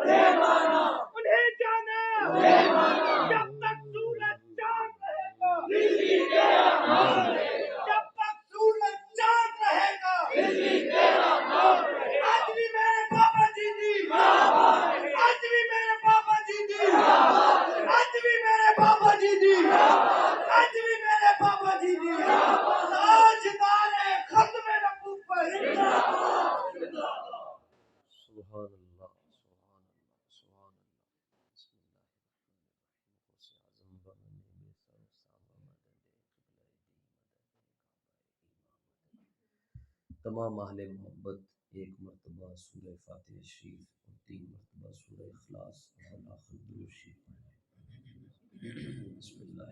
انہیں جانا جب تک سورج چاند رہے گا، جب تک سورج چاند رہے گا، آج بھی میرے بابا جی دی، آج بھی میرے بابا جی دی، آج بھی میرے بابا جی دی، آج بھی میرے بابا جی دی، تاجدار ختم نبوت پر سبحان اللہ، سبحان اللہ، سبحان اللہ۔ بسم اللہ الرحمن الرحیم۔ تمام اہل محبت ایک مرتبہ سورہ فاتحہ شریف اور 3 مرتبہ سورہ اخلاص اور آخر درود شریف پڑھیں۔ بسم اللہ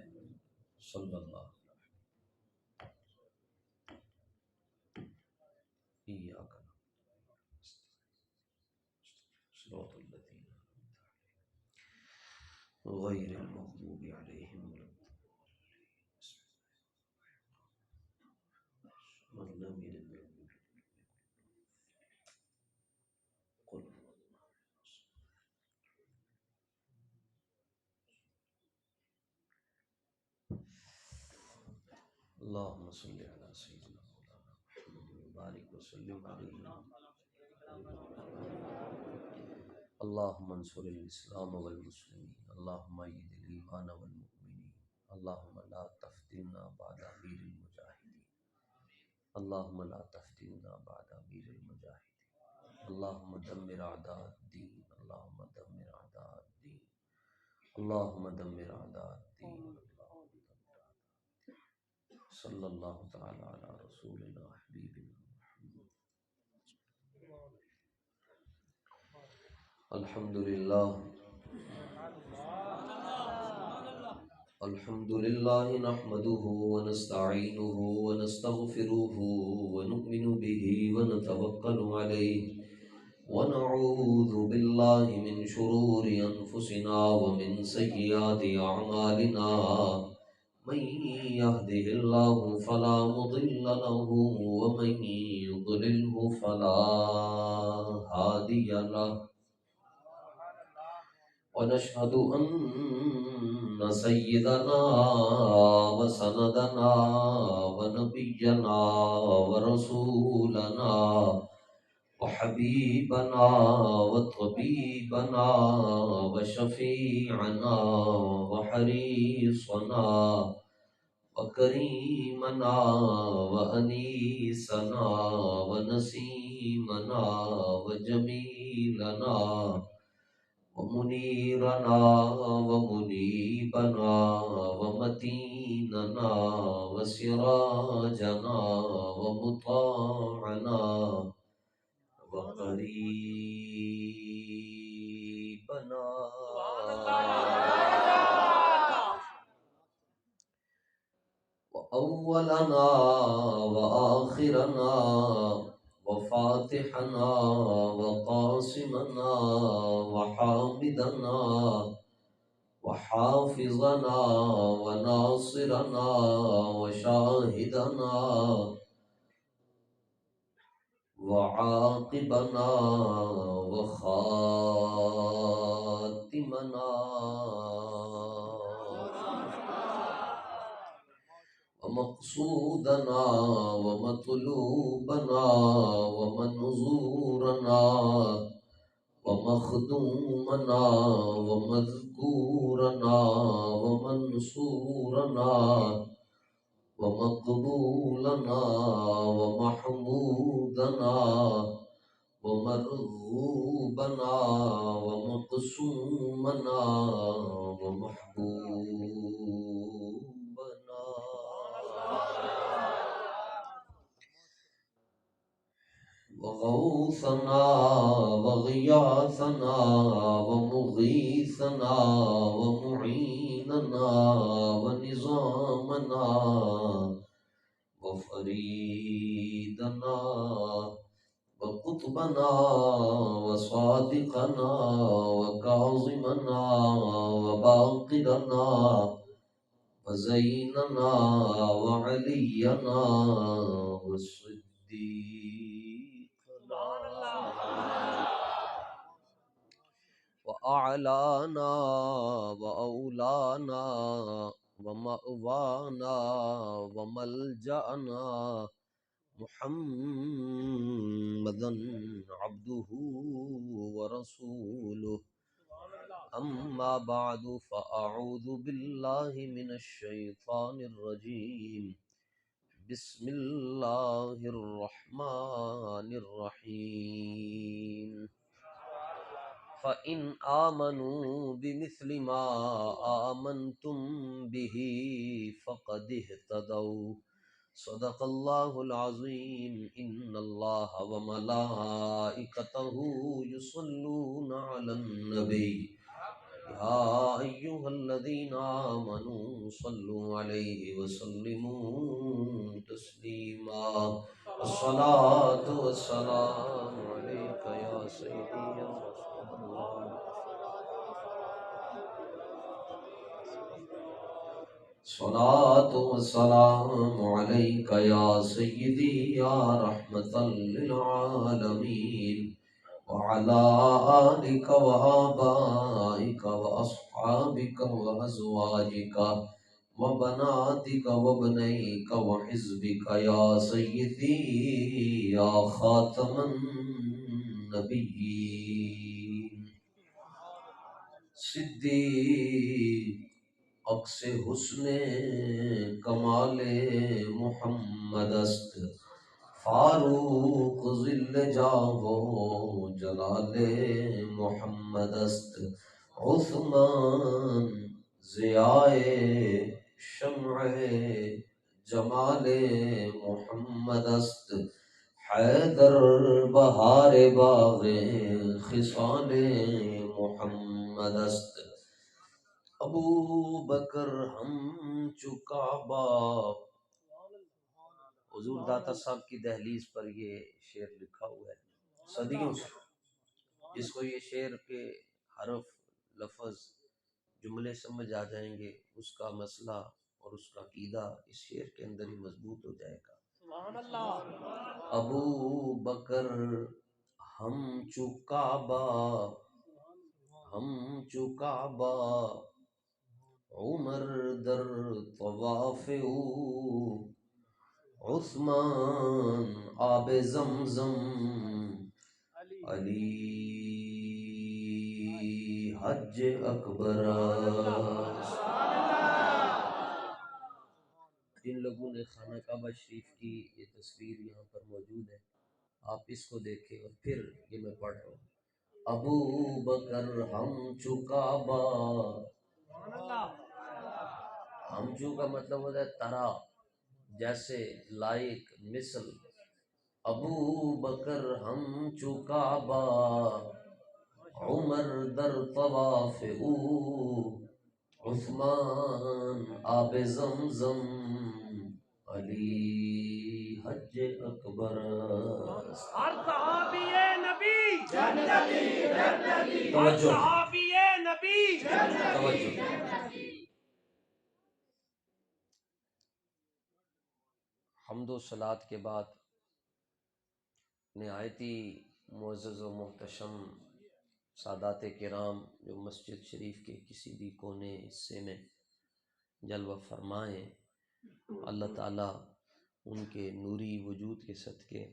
صلی اللہ ایاک صراط الذین غیر المغضوب علیہم ولا الضالین۔ قل اللهم صل على سيدنا مولانا محمد وبارك وسلم عليه۔ اللهم انصر الاسلام والمسلمين، اللهم ايد الايمان والمؤمنين، اللهم لا تفتنا بعد امير المجاهدين، اللهم لا تفتنا بعد امير المجاهدين، اللهم دمر اعداء الدين، اللهم دمر اعداء الدين، اللهم دمر اعداء الدين، صلی اللہ تعالی علی رسولنا حبیبنا محمد۔ الحمدللہ الحمدللہ نحمده ونستعینه ونستغفره ونؤمن به ونتوکل علیہ ونعوذ باللہ من شرور انفسنا ومن سیئات اعمالنا، من يهده الله فلا مضل له ومن يضلله فلا هادي له، ونشهد أن سيدنا وسندنا ونبينا ورسولنا وحبيبنا وطبيبنا وشفيعنا وحريصنا وكريمنا وأنيسنا ونسيمنا وجميلنا ومنيرنا ومنيبنا ومتيننا وسراجنا ومطاعنا وقريبنا وأولنا وآخرنا وفاتحنا وقاسمنا وحامدنا وحافظنا وناصرنا وشاهدنا وعاقبنا وخاتمنا ومقصودنا ومطلوبنا ومنظورنا ومخدومنا ومذكورنا ومنصورنا ومقبولنا ومحمودنا ومرغوبنا ومقسومنا ومحبوبنا وغوثنا وغياثنا ومغيثنا ومعيننا ونظامنا وفريدنا وقطبنا وصادقنا وكاظمنا وباقرنا وزيننا وعلينا والصديقنا وأعلانا وأولانا ومأوانا وملجأنا محمدا عبده ورسوله أما بعد فأعوذ بالله من الشيطان الرجيم بسم الله الرحمن الرحيم فَإِنْ آمَنُوا بِمِثْلِ مَا آمَنْتُمْ بِهِ فَقَدِ اهْتَدَوْا صدق اللہ العظیم ان اللہ وملائکتہ یصلون علی النبی یا ایہا الذین آمنوا صلوا علیہ وسلموا تسلیما الصلاة والسلام علیک یا سیدی یا رسول اللہ صلاة والسلام عليك يا سيدي يا رحمة للعالمين وعلى آلك وآبائك وأصحابك وأزواجك وبناتك وابنيك وحزبك يا سيدي يا خاتم النبيين صديق عکس حسن کمال محمد است فاروق ذل جاہ و جلال محمد است عثمان ضیاء شمع جمال محمد است حیدر بہار باغ خصال محمد است ابو بکر ہم چکا باپ حضور داتا صاحب کی دہلیز پر یہ شعر لکھا ہوا ہے صدیوں سے جس کو یہ شعر کے حرف لفظ جملے سمجھ آ جائیں گے اس کا مسئلہ اور اس کا عقیدہ اس شعر کے اندر ہی مضبوط ہو جائے گا سبحان اللہ ابو بکر ہم چکا باپ ہم چکا باپ عمر در طواف او عثمان آب زمزم علی حج اکبر جن لوگوں نے خانہ کعبہ شریف کی یہ تصویر یہاں پر موجود ہے آپ اس کو دیکھیں اور پھر یہ میں پڑھ رہا ہوں ابو بکر ہم چکا با ہمجو کا مطلب ہوتا ہے طرح جیسے لائک مثل ابو بکر ہم چکا با عمر در طواف او عثمان آب زمزم علی حج اکبر ہر صحابی نبی جنتی جنتی ہر صحابی نبی جنتی حمد و صلات کے بعد نہایتی معزز و محتشم سادات کرام جو مسجد شریف کے کسی بھی کونے حصے میں جلوہ فرمائیں اللہ تعالیٰ ان کے نوری وجود کے صدقے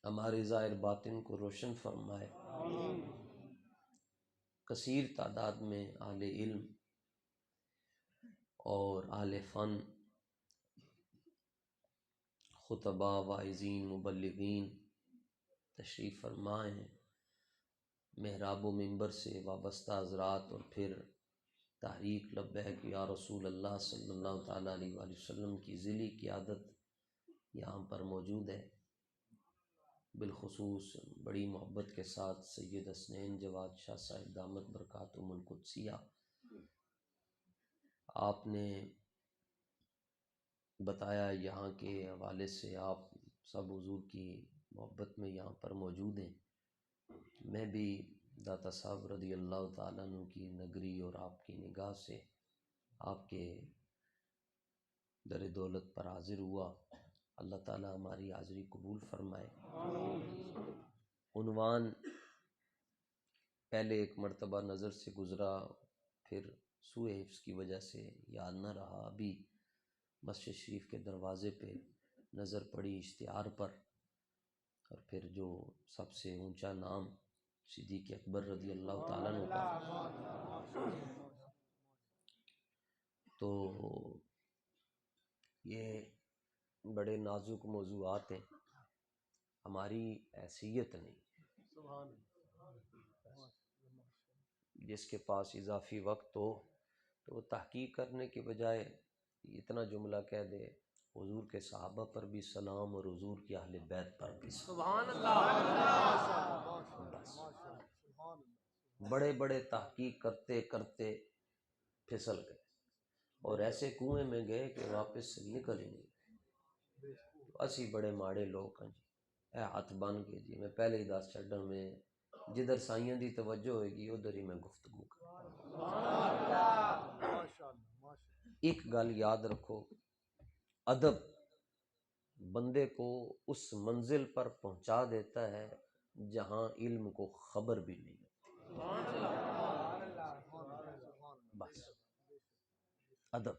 ہمارے ظاہر باطن کو روشن فرمائے کثیر تعداد میں اہل علم اور اہل فن خطبہ واعظین مبلغین تشریف فرمائے ہیں محراب و منبر سے وابستہ حضرات اور پھر تحریک لبیک یا رسول اللہ صلی اللہ تعالیٰ علیہ وآلہ وسلم کی ذیلی قیادت یہاں پر موجود ہے بالخصوص بڑی محبت کے ساتھ سید حسنین جواد شاہ صاحب دامت برکاتہم القدسیہ آپ نے بتایا یہاں کے حوالے سے آپ سب حضور کی محبت میں یہاں پر موجود ہیں میں بھی داتا صاحب رضی اللہ تعالیٰ عنہ کی نگری اور آپ کی نگاہ سے آپ کے در دولت پر حاضر ہوا اللہ تعالیٰ ہماری حاضری قبول فرمائے عنوان پہلے ایک مرتبہ نظر سے گزرا، پھر سوء حفظ کی وجہ سے یاد نہ رہا، ابھی مسجد شریف کے دروازے پہ نظر پڑی اشتہار پر، اور پھر جو سب سے اونچا نام صدیق اکبر رضی اللہ تعالیٰ عنہ کا، تو یہ بڑے نازک موضوعات ہیں، ہماری حیثیت نہیں، جس کے پاس اضافی وقت ہو تو وہ تحقیق کرنے کے بجائے اتنا جملہ کہہ دے حضور کے صحابہ پر بھی سلام اور حضور کی اہل بیت پر بھی سلام۔ بس بڑے بڑے تحقیق کرتے کرتے پھسل گئے اور ایسے کنویں میں گئے کہ واپس سے نکل ہی نہیں۔ اسی بڑے ماڑے لوگ ہیں جی، اے ہاتھ بن کے جی میں پہلے ہی دس چھڈا میں جدھر سائیاں دی توجہ ہوئے گی ادھر ہی میں گفتگو کروں۔ ایک گل یاد رکھو، ادب بندے کو اس منزل پر پہنچا دیتا ہے جہاں علم کو خبر بھی نہیں ہوتی۔ بس ادب۔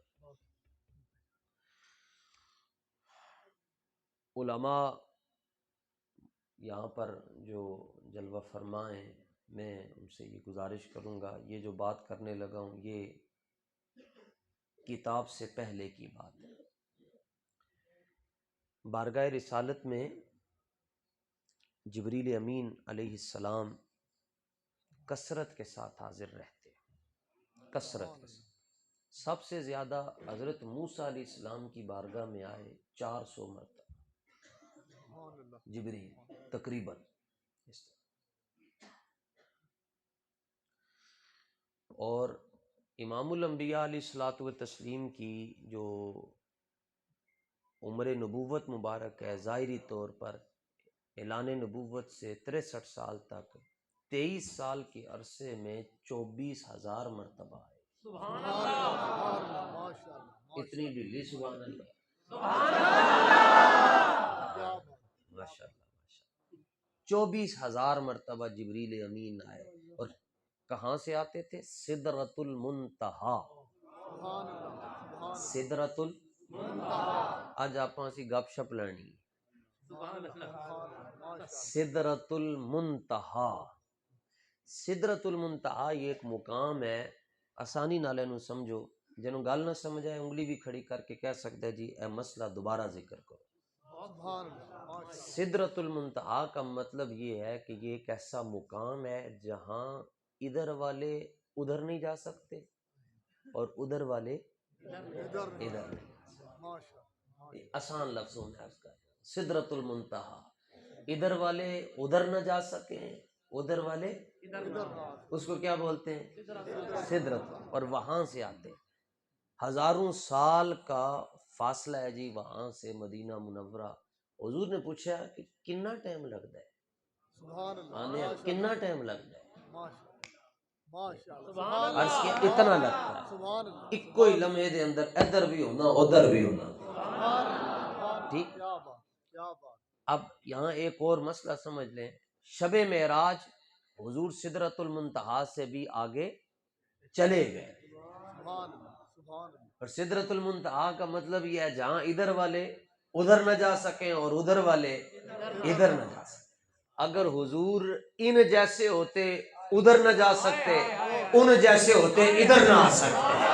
علماء یہاں پر جو جلوہ فرما ہیں، میں ان سے یہ گزارش کروں گا، یہ جو بات کرنے لگا ہوں یہ کتاب سے پہلے کی بات ہے۔ بارگاہ رسالت میں جبریل امین علیہ السلام کثرت کے ساتھ حاضر رہتے ہیں، کثرت کے ساتھ۔ سب سے زیادہ حضرت موسیٰ علیہ السلام کی بارگاہ میں آئے 400 مرتبہ جبریل تقریباً اس طرح۔ اور امام الانبیاء علیہ الصلوۃ والتسلیم کی جو عمر نبوت مبارک ہے، ظاہری طور پر اعلان نبوت سے 63 سال تک 23 سال کے عرصے میں 24,000 مرتبہ آئے۔ سبحان اللہ، اتنی ڈھیلی سبحان اللہ، ماشاء اللہ، 24,000 مرتبہ جبریل امین آئے، اور کہاں سے آتے تھے؟ سدرۃ المنتہا۔ سدرۃ المنتہا، آج آپ اسی گپ شپ لینی۔ سدرۃ المنتہا، سدرۃ المنتہا یہ ایک مقام ہے، آسانی نال اینو سمجھو، جنوں گل نہ سمجھ آئے انگلی بھی کھڑی کر کے کہہ سکتا ہے جی اے مسئلہ دوبارہ ذکر کرو۔ سدرۃ المنتہا کا مطلب یہ ہے کہ یہ ایک ایسا مقام ہے جہاں ادھر والے ادھر نہیں جا سکتے اور ادھر والے ادھر نہیں جا سکتے۔ آسان لفظوں میں عرض کر رہا ہوں، سدرۃ المنتہا، ادھر والے ادھر نہ جا سکیں، ادھر والے اس کو کیا بولتے ہیں؟ سدرت۔ اور وہاں سے آتے ہیں، ہزاروں سال کا فاصلہ ہے جی وہاں سے مدینہ منورہ۔ حضور نے پوچھا کہ کتنا ٹائم لگتا ہے؟ آنے کتنا ٹائم لگتا ہے؟ عرض کیا اتنا لگتا ہے، ایک کوئی لمحے دے اندر ادھر بھی ہونا ادھر بھی ہونا۔ ٹھیک، اب یہاں ایک اور مسئلہ سمجھ لیں، شب معراج حضور سدرۃ المنتہا سے بھی آگے چلے گئے، اور سدرۃ المنتہا کا مطلب یہ ہے جہاں ادھر والے ادھر نہ جا سکیں اور ادھر والے ادھر نہ جا سکیں۔ اگر حضور ان جیسے ہوتے ادھر نہ جا سکتے، ان جیسے ہوتے ادھر نہ آ سکتے۔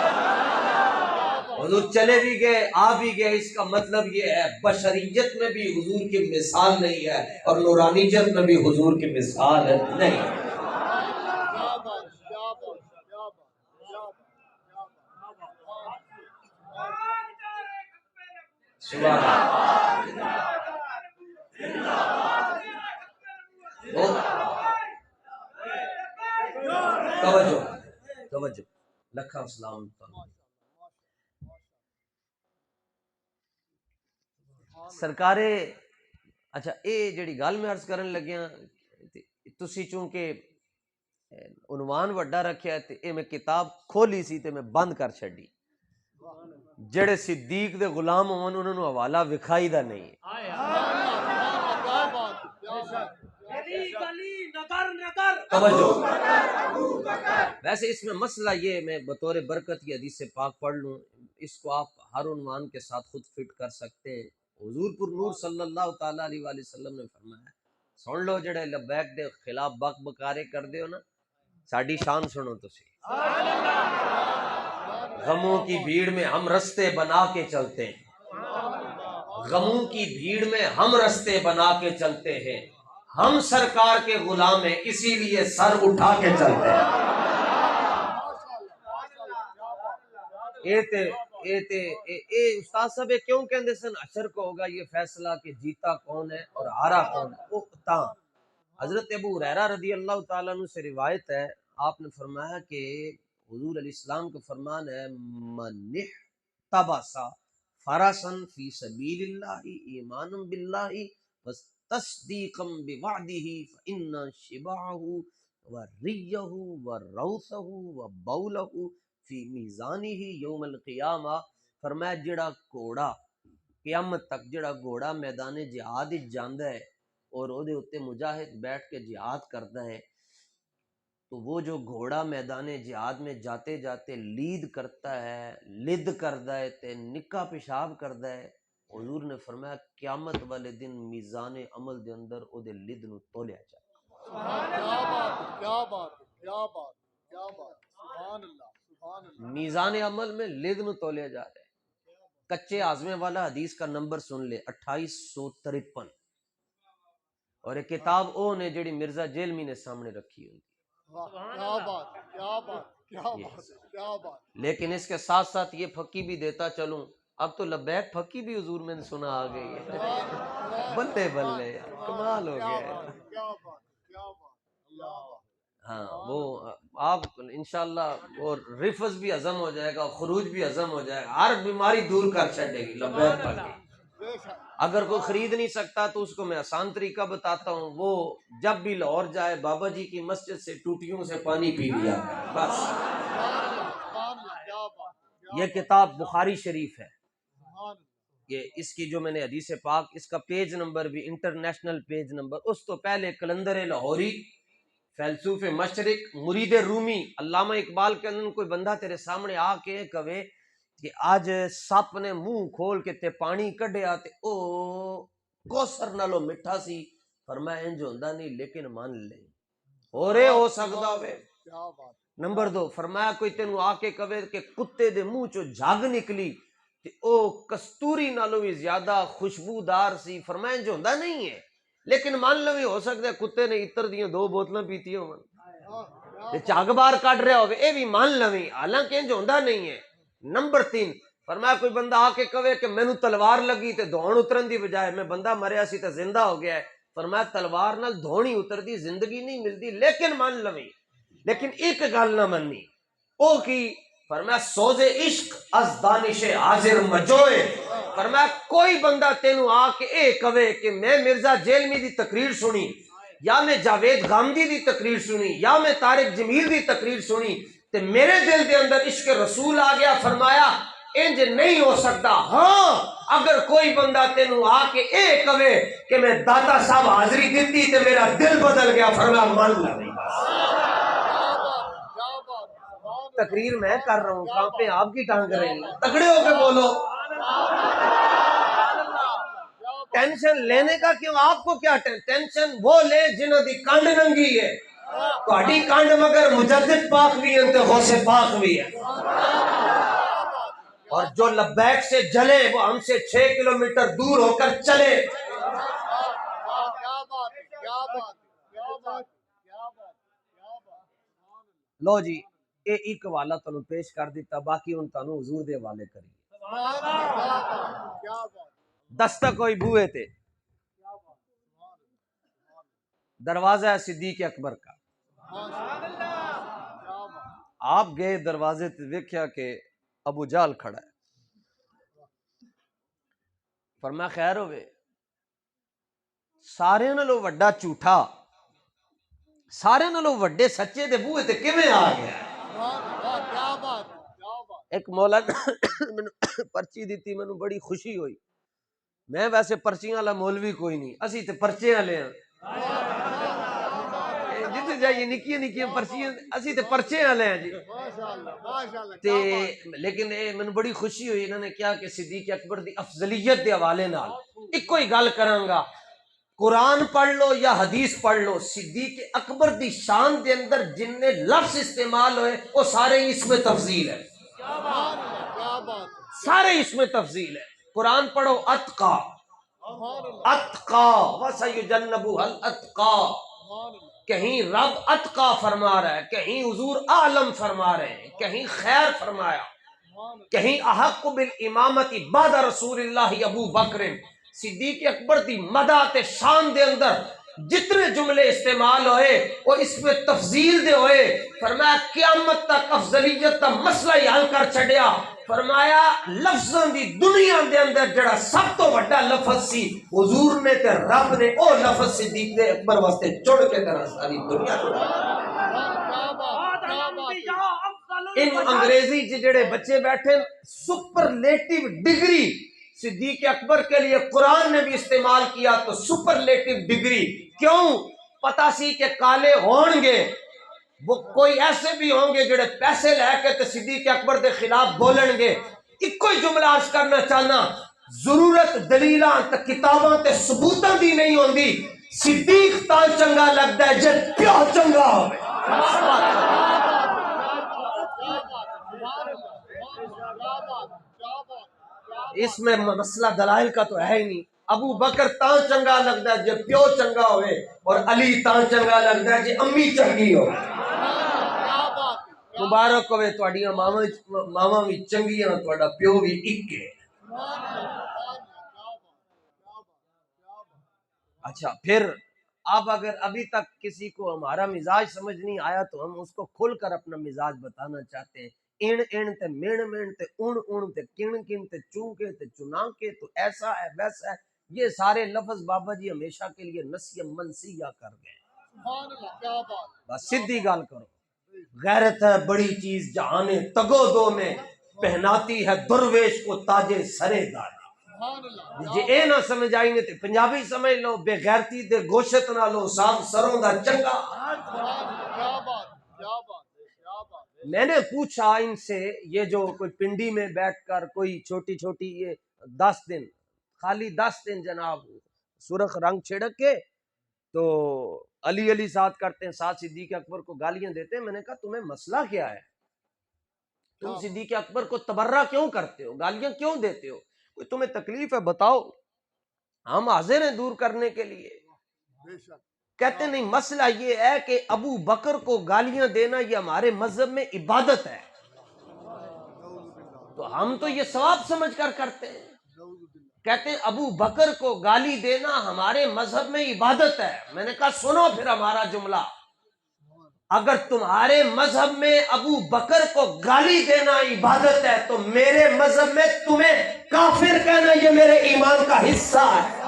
حضور چلے بھی گئے آ بھی گئے، اس کا مطلب یہ ہے بشریت میں بھی حضور کی مثال نہیں ہے اور نورانیت میں بھی حضور کی مثال نہیں ہے۔ توجہ توجہ، لکھاں سلام۔ سرکارے اچھا اے جڑی گل میں عرض کرن لگیاں، تسی چونکہ عنوان وڈا رکھیا تے اے میں کتاب کھولی سی تے میں بند کر چھڈی۔ جڑے صدیق دے غلام ہون انہاں نوں حوالہ وکھائی دا نہیں۔ توجہ، ویسے اس میں مسئلہ یہ، میں بطور برکت کی حدیث سے پاک پڑھ لوں، اس کو آپ ہر عنوان کے ساتھ خود فٹ کر سکتے ہیں۔ حضور پر نور صلی اللہ تعالیٰ علیہ وآلہ وسلم نے فرمایا، سن لو جڑے لبیک دے خلاف بک بکارے کر دیو نا، ساڈی شان سنو تسی۔ غموں کی بھیڑ میں ہم رستے بنا کے چلتے ہیں، غموں کی بھیڑ میں ہم رستے بنا کے چلتے ہیں، ہم سرکار کے غلام ہیں اسی لیے سر اٹھا کے چلتے ہیں۔ اے استاد صاحب کیوں کہندے سن اشر کو ہوگا یہ فیصلہ کہ جیتا کون ہے اور ہارا کون ہے؟ وہ تاں حضرت ابو ہریرہ رضی اللہ تعالیٰ عنہ سے روایت ہے، آپ نے فرمایا کہ حضور علیہ السلام کا فرمان ہے، من احتبس فرسا فی سبیل اللہ ایمانا باللہ وتصدیقا بوعدہ فإن شبعہ وریہ وروثہ وبولہ فی میزانہ یوم القیامہ۔ فرمایا جڑا گھوڑا قیامت تک جڑا گھوڑا میدان جہاد جاندا ہے اور او دے اتے مجاہد بیٹھ کے جہاد کرتا ہے، تو وہ جو گھوڑا میدان جہاد میں جاتے جاتے لید کرتا ہے، لد کرتا ہے تے نکا پیشاب کرتا ہے، حضور نے فرمایا قیامت والے دن میزان عمل دے اندر او دے لد نو تولیا جائے۔ کیا بات ہے، کیا بات ہے، کیا بات ہے، کیا بات ہے، سبحان اللہ، سبحان اللہ۔ میزان عمل میں لد نو تولیا جا رہا ہے۔ کچے آزمے والا حدیث کا نمبر سن لے 2853، اور ایک کتاب او نے جڑی مرزا جیلمی نے سامنے رکھی ہوئی، کیا بات ہے، کیا بات ہے، کیا بات ہے، کیا بات ہے۔ لیکن اس کے ساتھ ساتھ یہ پھکی بھی دیتا چلوں، اب تو لبیک پھکی بھی حضور میں نے سنا آ گئی ہے۔ بلے بلے یار کمال ہو گیا ہے۔ کیا بات ہے، کیا بات ہے، اللہ بات۔ ہاں وہ آپ انشاءاللہ وہ رفظ بھی ہضم ہو جائے گا، خروج بھی ہضم ہو جائے گا، ہر بیماری دور کر چھڑے گی لبیک پڑھ کے۔ بے شک۔ اگر کوئی خرید نہیں سکتا تو اس کو میں آسان طریقہ بتاتا ہوں، وہ جب بھی لاہور جائے بابا جی کی مسجد سے ٹوٹیوں سے پانی پی لیا بس۔ سبحان اللہ، کیا بات ہے، یہ کتاب بخاری شریف ہے، سبحان اللہ۔ یہ اس کی جو میں نے حدیث پاک، اس کا پیج نمبر بھی انٹرنیشنل پیج نمبر، اس تو پہلے کلندر لاہوری، فیلسوف مشرق، مرید رومی، علامہ اقبال کے اندر کوئی بندہ تیرے سامنے آ کے کہے کہ آج سپ نے منہ کھول کے تے پانی کڈیا تے او کوثر نالو مٹھا سی، فرمایا انج ہوندا نہیں لیکن مان لے اورے ہو سکدا ہوئے۔ کیا بات ہے۔ نمبر 2 فرمایا کوئی تینوں آ کے کہے کہ کتے دے منہ چو جھگ نکلی تے او کستوری نالو بھی زیادہ خوشبودار سی، فرمایا انج ہوندا نہیں ہے لیکن مان لو ہو سکتا ہے کتے نے عطر دیاں 2 بوتلاں پیتی ہون تے جھگ باہر کڈ رہا ہوے، اے بھی مان لویں حالانکہ انج ہوندا نہیں ہے۔ نمبر 3 فرمایا کوئی بندہ آ کے کہے کہ مینوں تلوار لگی تے دھون اترن دی بجائے میں بندہ مریا سی تے زندہ ہو گیا ہے، فرمایا تلوار نال دھونی اتردی زندگی نہیں ملدی لیکن مان لویں، لیکن ایک گل نہ مننی، او کی فرمایا سوز عشق از دانش حاضر مجوئے۔ فرمایا کوئی بندہ تینوں آ کے اے کہے کہ میں مرزا جیلمی دی تقریر سنی یا میں جاوید غامدی دی تقریر سنی یا میں طارق جمیل دی تقریر سنی تے میرے دل دے اندر عشق رسول آ گیا، فرمایا انج نہیں ہو سکتا۔ ہاں اگر کوئی بندہ تینوں آ کے اے کہے کہ میں داتا صاحب حاضری دیتی تے میرا دل بدل گیا، فرمایا مان لو۔ تقریر میں کر رہا ہوں، کہاں پہ آپ کی ٹانگ رہی ہیں، تگڑے ہو کے بولو۔ ٹینشن لینے کا کیوں، آپ کو کیا ٹینشن وہ لے جنہوں دی کانڈ ننگی ہے، تہاڈی کانڈ مگر مجدد پاک بھی ہے تے غوث پاک بھی ہے، اور جو لبیک سے جلے وہ ہم سے 6 کلومیٹر دور ہو کر چلے۔ لو جی اے ایک حوالہ تانوں پیش کر دیتا، باقی ہن تانوں حضور دے حوالے کریے۔ دستک ہوئی بوئے تے، دروازہ صدیق اکبر کا، آپ گئے دروازے تے دیکھیا کہ ابو جہل کھڑا ہے، فرمایا خیر ہوئے، سارے نالوں وڈا جھوٹا سارے نالوں وڈے سچے دے بوئے تے کیویں آ گیا؟ ایک مولا پرچی دیتی، مینوں بڑی خوشی ہوئی، میں ویسے پرچیاں والا مولوی کوئی نہیں، اسی تے پرچے والے ہیں، جائیے نکیاں نکیاں پرچیاں اسی تے پرچے والے ہیں جی ماشاءاللہ تے کیا بات لیکن میں بڑی خوشی ہوئی انہوں نے کیا کہ صدیق اکبر دی افضلیت دے حوالے نال ایک ہی گل کراں قرآن پڑھ لو یا حدیث پڑھ لو صدیق اکبر دی شان دے اندر جن نے لفظ استعمال ہوئے وہ سارے اس میں تفضیل ہے کیا بات سارے اس میں تفضیل ہے قرآن پڑھو اتقا سبحان اللہ اتقا وسیجنبها الاتقا سبحان اللہ کہیں رب اتقا فرما رہا ہے کہیں حضور عالم فرما رہے ہیں کہیں خیر فرمایا کہیں احق بالامامت بعد رسول اللہ ابو بکر صدیق اکبر دی مدح تے شان دے اندر جتنے جملے استعمال ہوئے وہ اس میں تفضیل دے ہوئے فرمایا قیامت تک افضلیت کا مسئلہ ہی حل کر چھڑیا فرمایا لفظوں دی دنیا دے اندر جڑا سب تو بڑا لفظ سی حضور نے تے رب نے او لفظ صدیق اکبر واسطے چڑ کے طرح ساری دنیا کو ان انگریزی جڑے بچے بیٹھے سپرلیٹو ڈگری صدیق اکبر کے لیے قرآن نے بھی استعمال کیا تو سپرلیٹو ڈگری کیوں پتا سی کہ کالے ہون گے وہ کوئی ایسے بھی ہوں گے جڑے پیسے لے کے تے صدیق اکبر دے خلاف بولن گے ایک ہی جملہ عرض کرنا چاہنا ضرورت دلیلاں تے کتاباں تے ثبوتاں دی نہیں ہوندی صدیق تا چنگا لگدا ہے جے پیو چنگا ہوے اس میں مسئلہ دلائل کا تو ہے ہی نہیں ابو بکر تاں چنگا لگدا ہے جے پیو چنگا ہوئے اور علی تاں چنگا لگدا ہے جے امی چنگی ہو مبارک ہوئے تواڈیاں ماواں بھی چنگیاں تواڈا پیو بھی ایک ہے اچھا پھر اب اگر ابھی تک کسی کو ہمارا مزاج سمجھ نہیں آیا تو ہم اس کو کھل کر اپنا مزاج بتانا چاہتے ہیں ان تے مین تے ان تے کن تے چون کے تے چنا کے تو ایسا ہے ویسا ہے یہ سارے لفظ بابا جی ہمیشہ کے لیے نسیہ منسیہ کر گئے سبحان اللہ کیا بات بس سیدھی گل کرو غیرت ہے بڑی چیز جہاں تگو دو میں پہناتی ہے درویش کو تاجے سرے دانے سبحان اللہ جی اے نہ سمجھ آئی نے تے پنجابی سمجھ لو بے غیرتی دے گوشت نہ لو ساگ سروں دا چنگا کیا بات کیا بات کیا بات میں نے پوچھا ان سے یہ جو کوئی پنڈی میں بیٹھ کر کوئی چھوٹی چھوٹی یہ 10 دن خالی 10 دن جناب سرخ رنگ چھڑک کے تو علی ساتھ کرتے ہیں ساتھ صدیق اکبر کو گالیاں دیتے ہیں میں نے کہا تمہیں مسئلہ کیا ہے تم صدیق اکبر کو تبرہ کیوں کرتے ہو گالیاں کیوں دیتے ہو کوئی تمہیں تکلیف ہے بتاؤ ہم حاضر ہیں دور کرنے کے لیے بے شک کہتے نہیں مسئلہ یہ ہے کہ ابو بکر کو گالیاں دینا یہ ہمارے مذہب میں عبادت ہے تو ہم تو یہ ثواب سمجھ کر کرتے ہیں کہتے ہیں ابو بکر کو گالی دینا ہمارے مذہب میں عبادت ہے میں نے کہا سنو پھر ہمارا جملہ اگر تمہارے مذہب میں ابو بکر کو گالی دینا عبادت ہے تو میرے مذہب میں تمہیں کافر کہنا یہ میرے ایمان کا حصہ ہے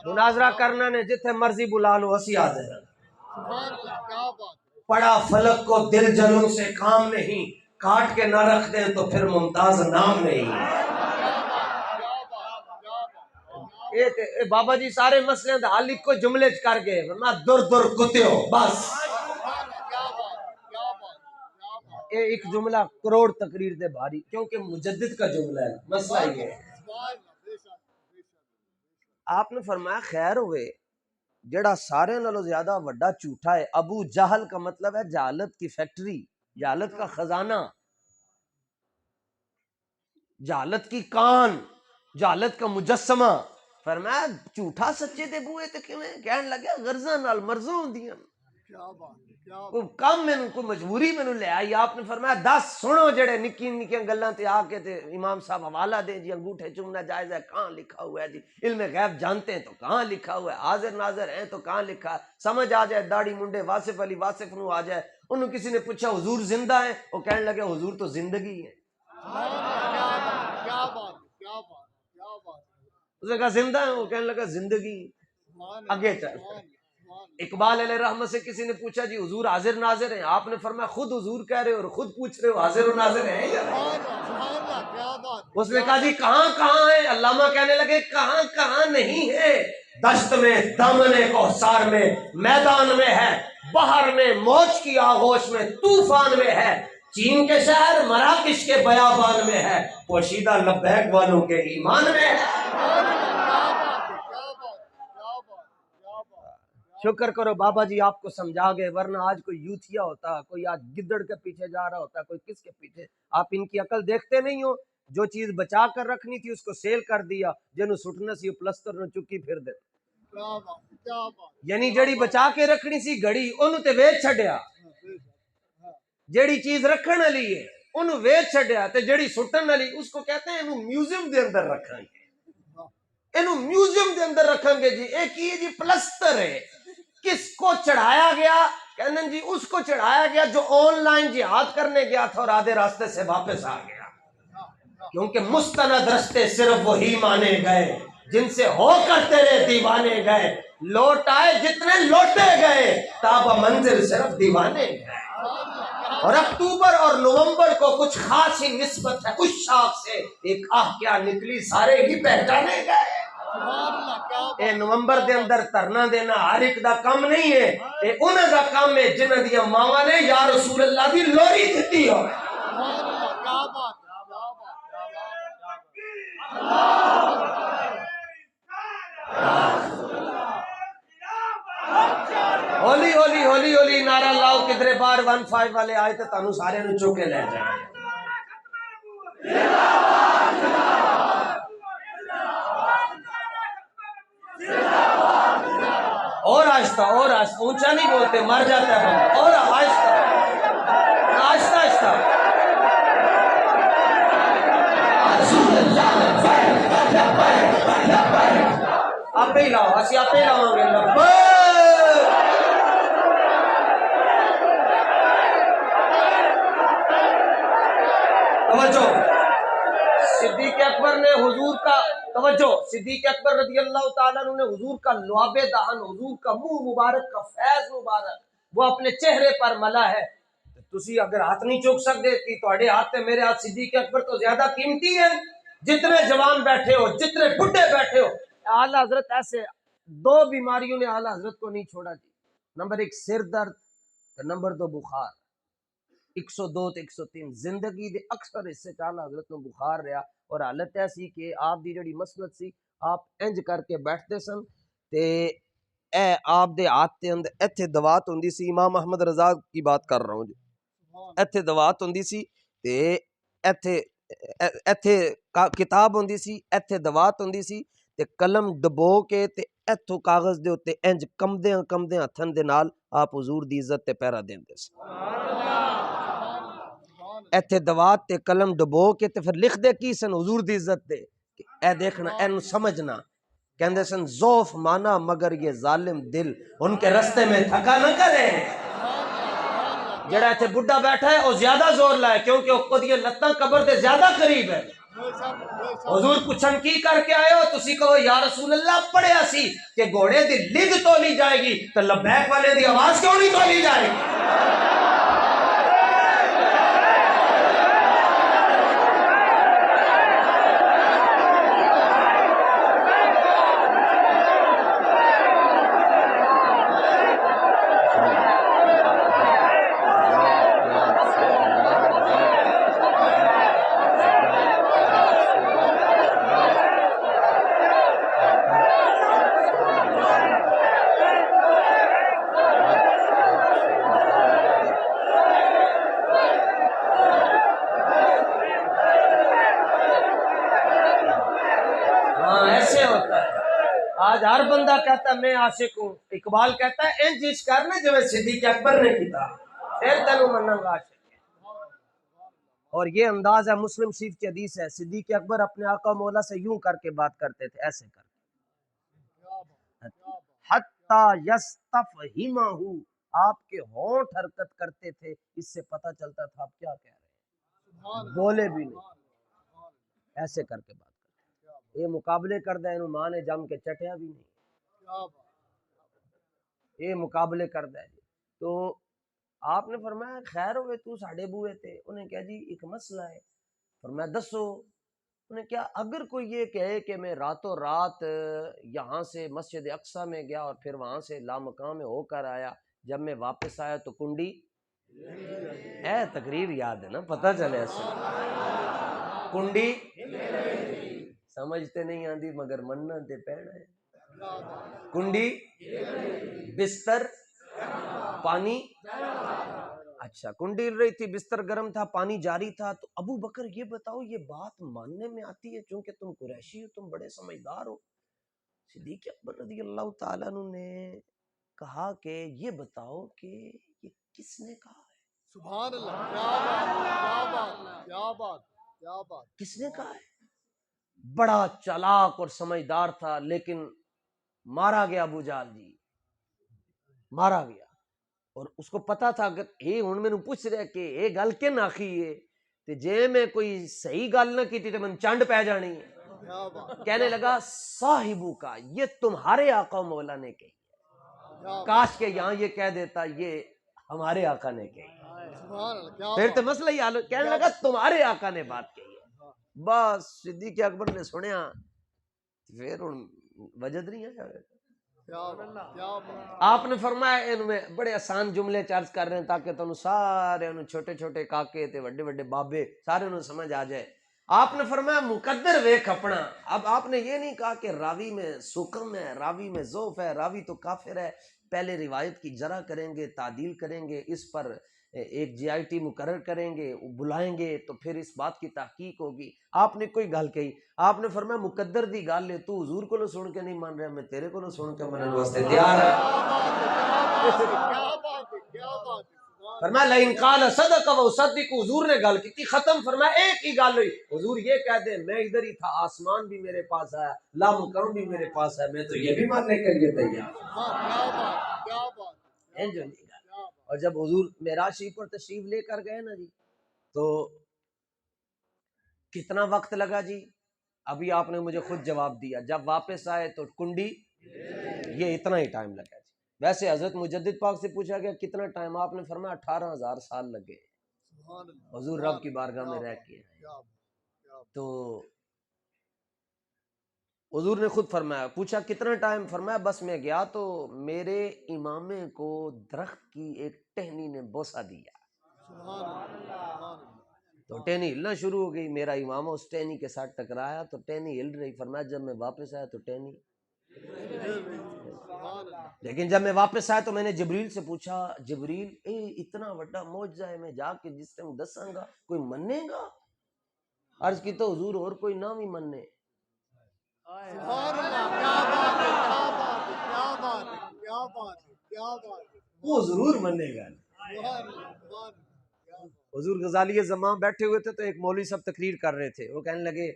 مناظرہ کرنا نے جتھے مرضی بلا لو اسی حاضر ہیں پڑا فلک کو دل جلوں سے کام نہیں کاٹ کے نہ رکھ دیں تو پھر ممتاز نام نہیں اے بابا جی سارے مسئلے دا حل کو جملے کر گئے ورنہ در کتے ہو بس اے ایک جملہ کروڑ تقریر دے بھاری کیونکہ مجدد کا جملہ ہے مسئلہ یہ ہے آپ نے فرمایا خیر ہوئے جڑا سارے نالوں زیادہ وڈا جھوٹا ہے ابو جہل کا مطلب ہے جہالت کی فیکٹری جہالت کا خزانہ جہالت کی کان جہالت کا مجسمہ فرمایا جھوٹا سچے دے بوئے تے کیویں کہن لگا غرضاں نال مرضاں ہوندیاں کوئی کام میں کوئی مجبوری میں لے آئی آپ نے فرمایا 10 سنو جڑے نکی نکیاں گلاں تے آ کے تے امام صاحب حوالہ دیں جی انگوٹھے چومنا جائز ہے کہاں لکھا ہوا ہے جی علم غیب جانتے ہیں تو کہاں لکھا ہوا ہے حاضر ناظر ہیں تو کہاں لکھا ہے سمجھ آ جائے داڑھی منڈے واصف علی واصف نو آ جائے انہوں کسی نے پوچھا حضور زندہ ہیں وہ کہنے لگے حضور تو زندگی ہے اس نے کہا زندہ ہیں وہ کہنے لگا زندگی آگے چل اقبال علیہ رحمت سے کسی نے پوچھا جی حضور حاضر ناظر ہیں آپ نے فرمایا خود حضور کہہ رہے ہو اور خود پوچھ رہے ہو حاضر و ناظر ہیں یا اس نے کہا جی کہاں کہاں ہے علامہ کہنے لگے کہاں کہاں نہیں ہے دشت میں دامن کوثر میں، میدان میں ہے، بحر میں موج کی آغوش میں، طوفان میں ہے، چین کے شہر مراکش کے بیابان میں ہے، پوشیدہ لبیک والوں کے ایمان میں ہے۔ شکر کرو بابا جی آپ کو سمجھا گئے، ورنہ آج کوئی یوتھیا ہوتا، کوئی آج گدڑ کے پیچھے جا رہا ہوتا، کوئی کس کے پیچھے۔ آپ ان کی عقل دیکھتے نہیں ہو، جو چیز بچا کر رکھنی تھی اس کو سیل کر دیا، جنہوں سٹنا سی پلستر نہ چکی پھر دے، یعنی جڑی بچا کے رکھنی سی گھڑی انہوں تے ویچ چھڑیا، جڑی چیز رکھن والی ہے انہوں ویچ چھڑیا، تے جڑی سٹن والی اس کو کہتے ہیں انہوں میوزیم دے اندر رکھیں گے، انہوں میوزیم دے اندر رکھیں گے جی۔ ایک یہ جی پلستر ہے، کس کو چڑھایا گیا؟ کہنے جی اس کو چڑھایا گیا جو آن لائن جہاد کرنے گیا تھا اور آدھے راستے سے واپس آ گیا، کیونکہ مستند رستے صرف وہی مانے گئے جن سے ہو کر تیرے دیوانے گئے، لوٹ آئے جتنے لوٹے گئے، تابہ منزل صرف دیوانے گئے۔ اور اکتوبر اور نومبر کو کچھ خاص ہی نسبت ہے اس شاخ سے، ایک آہ کیا نکلی سارے ہی پہچانے گئے۔ اے نومبر دے اندر ترنا دینا ہر ایک دا کام نہیں ہے، اے انہاں دا کام ہے جنہاں دیا ماواں نے یا رسول اللہ دی لوری دتی ہو۔ ہولی ہولی ہولی ہولی نعرہ لاؤ کدھرے بار 15 والے آئے تو تانوں سارے نو چوکے لے جائیں۔ اور آہستہ اور آہستہ، اونچا نہیں بولتے مر جاتا ہے بندہ، اور آہستہ آہستہ آہستہ۔ آپ ہی لاؤ، اسی آپ ہی لاؤں گے لبیک۔ توجہ، صدیق اکبر نے حضور کا، توجہ، صدیق اکبر رضی اللہ تعالیٰ عنہ نے حضور کا لعاب دہن، حضور کا منہ مبارک کا فیض مبارک وہ اپنے چہرے پر ملا ہے۔ تسی اگر ہاتھ نہیں چوک سکتے کہ تواڈے ہاتھ تے میرے ہاتھ صدیق اکبر تو زیادہ قیمتی ہیں، جتنے جوان بیٹھے ہو، جتنے بڈھے بیٹھے ہو۔ اعلی حضرت ایسے دو بیماریوں نے اعلی حضرت کو نہیں چھوڑا جی، نمبر 1 سر درد، نمبر 2 بخار، 102 تے 103 زندگی دے اکثر حصے چ اعلی حضرت نو بخار رہا، اور حالت ایسی کہ آپ دی جڑی مسند سی آپ انج کر کے بیٹھتے سن تے اے آپ دے ہاتھ دے اندر ایتھے دوات ہوندی سی، امام احمد رضا کی بات کر رہا ہوں جی، ایتھے دوات ہوندی سی تے ایتھے کتاب ہوندی سی، ایتھے دوات ہوندی سی تے قلم ڈبو کے تے ایتھوں کاغذ دے اوتے انج کمدیاں کمدیاں ہتھن دے نال آپ حضور دی عزت تے پیرا دیندے سی۔ ایتھے دوات تے قلم ڈبو کے تے پھر لکھ دے کی سن حضور دی عزت دے، اے دیکھنا اینو سمجھنا، کہندے سن ذوف مانا مگر یہ ظالم دل ان کے رستے میں تھکا نہ کرے۔ جڑا ایتھے بڈھا بیٹھا ہے وہ زیادہ زور لائے کیونکہ وہ خود یہ لتاں قبر دے زیادہ قریب ہے۔ حضور پوچھن کی کر کے آئے ہو؟ تسی کہو یا رسول اللہ پڑھیا سی کہ گھوڑے دی لگ تولی جائے گی تو لبیک والے دی آواز کیوں نہیں تولی جائے گی؟ آج ہر بندہ کہتا ہے میں عاشق ہوں، اقبال کہتا ہے انج عشق کرنے جو صدیق اکبر نے کیتا، پھر تینوں منوں گا عاشق ہے۔ اور یہ انداز ہے مسلم شریف کی حدیث ہے، صدیق اکبر اپنے آقا مولا سے یوں کر کے بات کرتے تھے، ایسے کر کے، حتی یستفہمہ، آپ کے ہونٹ حرکت کرتے تھے، اس سے پتہ چلتا تھا آپ کیا کہہ رہے ہیں، بولے بھی نہیں، ایسے کر کے بات کرتے۔ یہ مقابلے کردہ انہوں ماں نے جم کے چٹیا بھی نہیں، یہ مقابلے کردہ ہے۔ تو آپ نے فرمایا خیر ہوئے تو ساڑھے بوئے تھے، انہیں کہا جی ایک مسئلہ ہے، فرمایا دسو، انہوں نے کیا اگر کوئی یہ کہے کہ میں راتوں رات یہاں سے مسجد اقصیٰ میں گیا اور پھر وہاں سے لامقام میں ہو کر آیا، جب میں واپس آیا تو کنڈی تقریر یاد ہے نا، پتہ چلے ایسے کنڈی سمجھتے نہیں آندی مگر مننا تے پینا ہے، کنڈی بستر پانی، اچھا کنڈی ہل رہی تھی، بستر گرم تھا، پانی جاری تھا۔ تو ابو بکر یہ بتاؤ یہ بات ماننے میں آتی ہے چونکہ تم قریشی ہو، تم بڑے سمجھدار ہو؟ صدیق اکبر رضی اللہ تعالیٰ عنہ نے کہا کہ یہ بتاؤ کہ یہ کس نے کہا ہے؟ سبحان اللہ، کیا بات، کیا بات، کیا بات۔ کس نے کہا ہے؟ بڑا چالاک اور سمجھدار تھا، لیکن مارا گیا ابو جہل جی، مارا گیا۔ اور اس کو پتا تھا کہ یہ ہن میں پوچھ رہا کہ یہ گل کن آخی ہے، تے جے میں کوئی صحیح گل نہ کی تو من چنڈ پہ جانی ہے۔ کیا بات، کہنے لگا صاحبو کا، یہ تمہارے آقا و مولا نے کہی، کیا کاش کہ یہاں یہ کہہ دیتا یہ ہمارے آقا نے کہی، سبحان اللہ، کیا پھر تو بات۔ مسئلہ ہی حل ہو۔ کہنے لگا تمہارے آقا نے بات کہی ہے۔ بس صدیق اکبر نے سنیا، پھر ہن وجد نہیں ہے۔ کیا بات، کیا بات۔ آپ نے فرمایا ان میں بڑے آسان جملے چرچ کر رہے ہیں تاکہ تمہیں سارے انہوں چھوٹے چھوٹے کاکے تے وڈے وڈے بابے سارے انہوں سمجھ آ جائے۔ آپ نے فرمایا مقدر ویکھ اپنا۔ اب آپ نے یہ نہیں کہا کہ راوی میں سکم ہے، راوی میں ضعف ہے، راوی تو کافر ہے، پہلے روایت کی جرح کریں گے، تعدیل کریں گے، اس پر ایک جی آئی ٹی مقرر کریں گے، بلائیں گے تو پھر اس بات کی تحقیق ہوگی۔ آپ نے کوئی گل کہی، آپ نے فرمایا مقدر دی گل لے تو حضور کو سن کے نہیں مان رہا، میں تیرے کو سن کے منن واسطے تیار ہے۔ کیا بات ہے، کیا بات ہے۔ فرمایا لئن قال صدق و اصدق، حضور نے گل کی ختم، فرمایا ایک ہی گل ہوئی، حضور یہ کہہ دے میں ادھر ہی تھا، آسمان بھی میرے پاس آیا، لامکان بھی میرے پاس ہے، میں تو یہ بھی ماننے کے لیے تیار ہوں۔ کیا بات، کیا بات، جو نہیں گل۔ اور جب حضور معراج شریف پر تشریف لے کر گئے نا جی، تو کتنا وقت لگا جی؟ ابھی آپ نے مجھے خود جواب دیا، جب واپس آئے تو کنڈی یہ اتنا ہی ٹائم لگا جی۔ ویسے حضرت مجدد پاک سے پوچھا گیا کتنا ٹائم، آپ نے فرمایا 18,000 سال لگے سبحان اللہ، حضور رب کی بارگاہ میں رہ کے۔ کیا بات، کیا بات۔ تو حضور نے خود فرمایا، پوچھا کتنا ٹائم، فرمایا بس میں گیا تو میرے امامے کو درخت کی ایک ٹہنی نے بوسہ دیا، سبحان اللہ، سبحان اللہ۔ تو ٹہنی ہلنا شروع ہو گئی، میرا امامہ اس ٹہنی کے ساتھ ٹکرایا تو ٹہنی ہل رہی، فرمایا جب میں واپس آیا تو ٹہنی، سبحان اللہ، لیکن جب میں واپس آیا تو میں نے جبریل سے پوچھا، جبریل اتنا بڑا معجزہ ہے میں جا کے جس ٹائم دساں گا کوئی مننے گا؟ عرض کی تو حضور اور کوئی نہ بھی مننے۔ سبحان اللہ، کیا بات ہے، کیا بات ہے، کیا بات ہے، کیا بات ہے، کیا بات ہے۔ وہ ضرور منے گا۔ سبحان اللہ، سبحان اللہ، کیا بات۔ حضور غزالی زمان بیٹھے ہوئے تھے تو ایک مولوی صاحب تقریر کر رہے تھے، وہ کہنے لگے،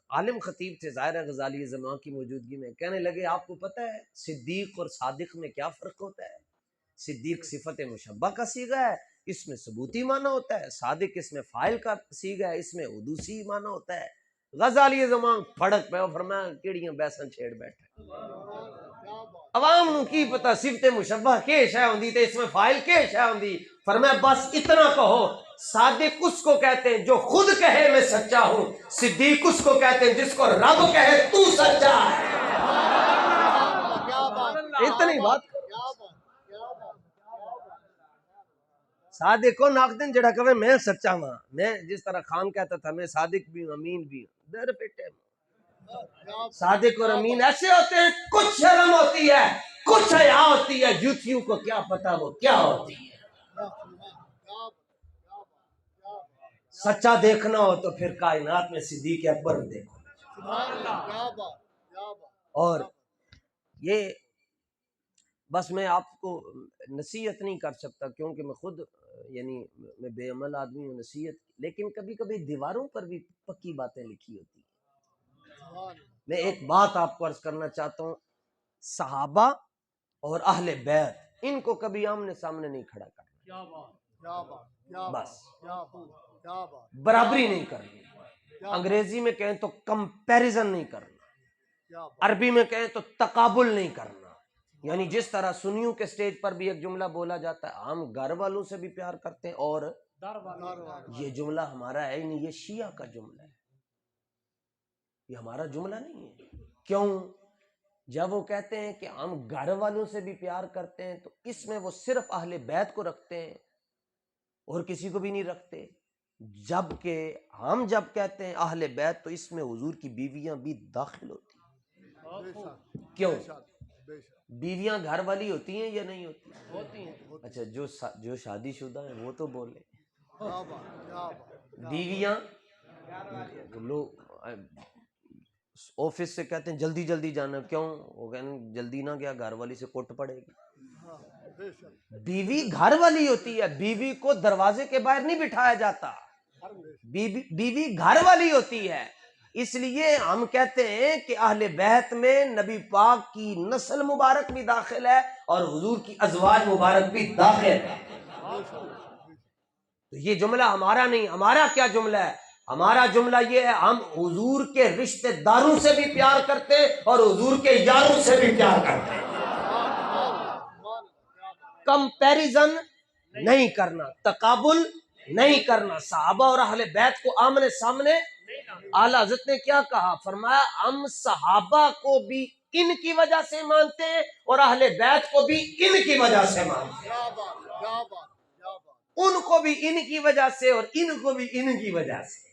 عالم خطیب تھے ظاہر ہے غزالی زمان کی موجودگی میں، کہنے لگے آپ کو پتہ ہے صدیق اور صادق میں کیا فرق ہوتا ہے؟ صدیق صفت مشبہ کا صیغہ ہے، اس میں ثبوتی معنی ہوتا ہے، صادق اس میں فاعل کا صیغہ ہے، اس میں حدوثی معنی ہوتا ہے۔ غزالی زمان پھڑک پہ فرمایا کیڑیاں بیسن چھیڑ بیٹھے، عوام نو کی پتہ صفت مشبہ کے شے ہوندی تے اس میں فاعل کے شے ہوندی۔ فرمایا بس اتنا کہو صادق اس کو کہتے ہیں جو خود کہے میں سچا ہوں، صدیق اس کو کہتے ہیں جس کو رب کہے تو سچا ہے۔ کیا بات، اتنی بات کیا بات، کیا بات۔ صادق کو ناقدن جڑا کہے میں سچا ہوں، میں جس طرح خان کہتا تھا میں صادق بھی ہوں امین بھی ہوں، در پیٹے صادق اور امین ایسے ہوتے ہیں، کچھ شرم ہوتی ہے کچھ حیا ہوتی ہے، جوتیوں کو کیا پتا وہ کیا ہوتی ہے۔ سچا دیکھنا ہو تو پھر کائنات میں صدیق اکبر دیکھو۔ اور یہ بس میں آپ کو نصیحت نہیں کر سکتا کیونکہ میں خود یعنی میں بے عمل آدمی ہوں، نصیحت، لیکن کبھی کبھی دیواروں پر بھی پکی باتیں لکھی ہوتی ہیں۔ میں ایک بات آپ کو عرض کرنا چاہتا ہوں، صحابہ اور اہل بیت ان کو کبھی آمنے سامنے نہیں کھڑا کرنا، بس برابری نہیں کرنی، انگریزی میں کہیں تو کمپیریزن نہیں کرنا، عربی میں کہیں تو تقابل نہیں کرنا۔ یعنی جس طرح سنیوں کے سٹیج پر بھی ایک جملہ بولا جاتا ہے ہم گھر والوں سے بھی پیار کرتے ہیں اور یہ جملہ ہمارا ہے نہیں، یہ شیعہ کا جملہ ہے۔ یہ ہمارا جملہ نہیں ہے. کیوں؟ جب وہ کہتے ہیں کہ ہم گھر والوں سے بھی پیار کرتے ہیں تو اس میں وہ صرف اہل بیت کو رکھتے ہیں اور کسی کو بھی نہیں رکھتے. جبکہ ہم جب کہتے ہیں اہل بیت تو اس میں حضور کی بیویاں بھی داخل ہوتی ہیں. بے شک کیوں؟ بے شک بے شک بیویاں گھر والی ہوتی ہیں یا نہیں ہوتی؟ ہوتی ہیں. اچھا جو شادی شدہ ہیں وہ تو بولے. کیا بات کیا بات. بیویاں لوگ آفس سے کہتے ہیں جلدی جلدی جانا. کیوں؟ وہ کہتے جلدی نہ گیا گھر والی سے کوٹ پڑے گی. ہاں بے شک. بیوی گھر والی ہوتی ہے, بیوی کو دروازے کے باہر نہیں بٹھایا جاتا, بیوی گھر والی ہوتی ہے. اس لیے ہم کہتے ہیں کہ اہل بیت میں نبی پاک کی نسل مبارک بھی داخل ہے اور حضور کی ازواج مبارک بھی داخل ہے. تو یہ جملہ ہمارا نہیں. ہمارا کیا جملہ ہے؟ ہمارا جملہ یہ ہے ہم حضور کے رشتہ داروں سے بھی پیار کرتے ہیں اور حضور کے یاروں سے بھی پیار کرتے ہیں. کمپیریزن نہیں کرنا, تقابل نہیں کرنا. صحابہ اور اہل بیت کو آمنے سامنے. اعلیٰ حضرت نے کیا کہا؟ فرمایا ہم صحابہ کو بھی ان کی وجہ سے مانتے ہیں اور اہل بیت کو بھی ان کی وجہ سے مانتے ہیں. کیا بات کیا بات کیا بات. ان کو بھی ان کی وجہ سے اور ان کو بھی ان کی وجہ سے.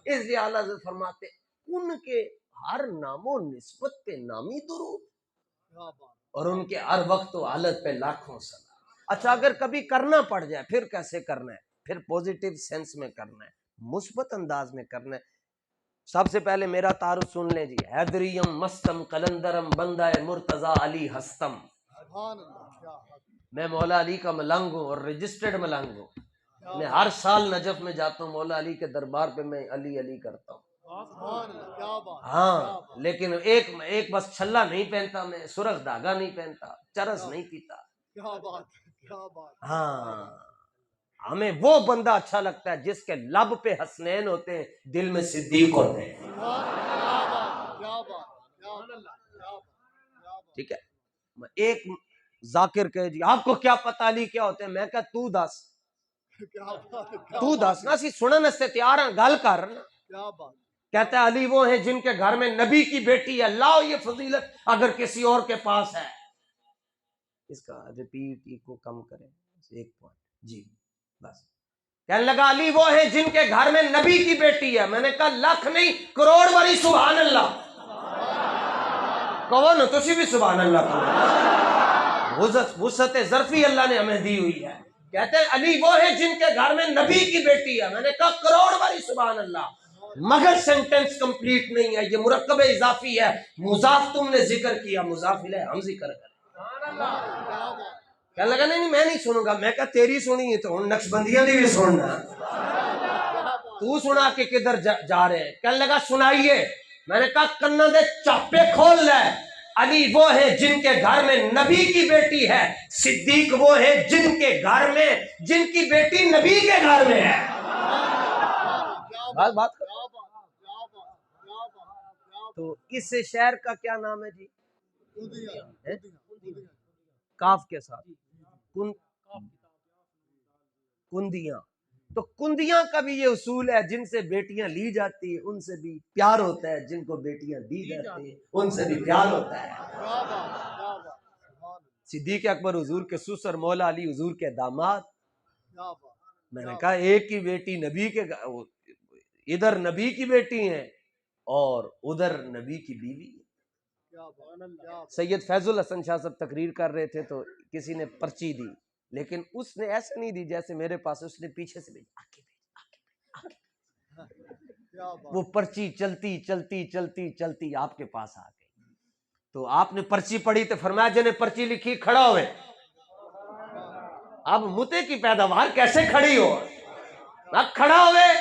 اس لیے اعلیٰ حضرت فرماتے ان کے ہر نام و نسبت پہ نامی درود کیا بات. اور ان کے ہر وقت و حالت پہ لاکھوں سلام. اچھا اگر کبھی کرنا پڑ جائے پھر کیسے کرنا ہے؟ پھر پوزیٹیو سینس میں کرنا ہے, مثبت انداز میں کرنا ہے. سب سے پہلے میرا تعارف سن لیں جی. حیدریم مستم قلندرم بندہ مرتضی علی ہستم. سبحان اللہ. کیا بات. میں مولا علی کا ملنگ ہوں اور رجسٹرڈ ملنگ ہوں. میں ہر سال نجف میں جاتا ہوں, مولا علی کے دربار پہ میں علی علی کرتا ہوں. سبحان اللہ. کیا بات. ہاں لیکن ایک بس چھلا نہیں پہنتا, میں سرخ دھاگا نہیں پہنتا, چرس نہیں پیتا. کیا بات کیا بات. ہاں ہمیں وہ بندہ اچھا لگتا ہے جس کے لب پہ حسنین ہوتے ہیں, دل میں صدیق ہوتے ہیں. کیا بات کیا بات کیا بات. ٹھیک ہے. ایک ذاکر کہے جی آپ کو کیا پتہ علی کیا ہوتے ہیں؟ میں کہا تو دس, تو دس نا, سی سنن سے تیار ہیں, گل کر نا. کیا بات. کہتا ہے علی وہ ہیں جن کے گھر میں نبی کی بیٹی ہے. لاؤ یہ فضیلت اگر کسی اور کے پاس ہے. اس کا ریپیٹ کو کم کریں, ایک پوائنٹ جی بس. کہنے لگا علی وہ ہیں جن کے گھر میں نبی کی بیٹی ہے. میں نے کہا لاکھ نہیں کروڑ باری سبحان اللہ. کہو نا تسی بھی سبحان اللہ کرو. وسعت ظرفی اللہ نے ہمیں دی ہوئی ہے. کہتے ہیں علی وہ ہیں جن کے گھر میں نبی کی بیٹی ہے. میں نے کہا کروڑ باری سبحان اللہ, مگر سینٹنس کمپلیٹ نہیں ہے, یہ مرکب اضافی ہے. مضاف تم نے ذکر کیا, مضاف الیہ ہم ذکر کریں. کہنے لگا نہیں میں نہیں سنوں گا. میں کہا تیری سنی ہے تو نقشبندیاں دی بھی سننا, تو سنا کہ کدھر جا رہے ہیں. کہنے لگا سنائیے. میں نے کہا کنا دے چاپے کھول لے. علی وہ ہیں جن کے گھر میں نبی کی بیٹی ہے, صدیق وہ ہیں جن کے گھر میں جن کی بیٹی نبی کے گھر میں ہے. بات تو اس شہر کا کیا نام ہے جی؟ کاف کے ساتھ کندیاں. تو کندیاں کا بھی یہ اصول ہے, جن سے بیٹیاں لی جاتی ہیں ان سے بھی پیار ہوتا ہے, جن کو بیٹیاں دی جاتی ہیں ان سے بھی پیار ہوتا ہے. صدیق اکبر حضور کے سسر, مولا علی حضور کے داماد. میں نے کہا ایک کی بیٹی نبی کے, ادھر نبی کی بیٹی ہیں اور ادھر نبی کی بیوی. سید فیض الحسن شاہ صاحب تقریر کر رہے تھے تو کسی نے پرچی دی, لیکن اس نے ایسے نہیں دی جیسے میرے پاس, اس نے پیچھے سے وہ پرچی چلتی چلتی چلتی چلتی آپ کے پاس آ گئی. تو آپ نے پرچی پڑھی تو فرمایا جنہیں پرچی لکھی کھڑا ہوئے. اب متے کی پیداوار کیسے کھڑی ہو, کھڑا ہوئے.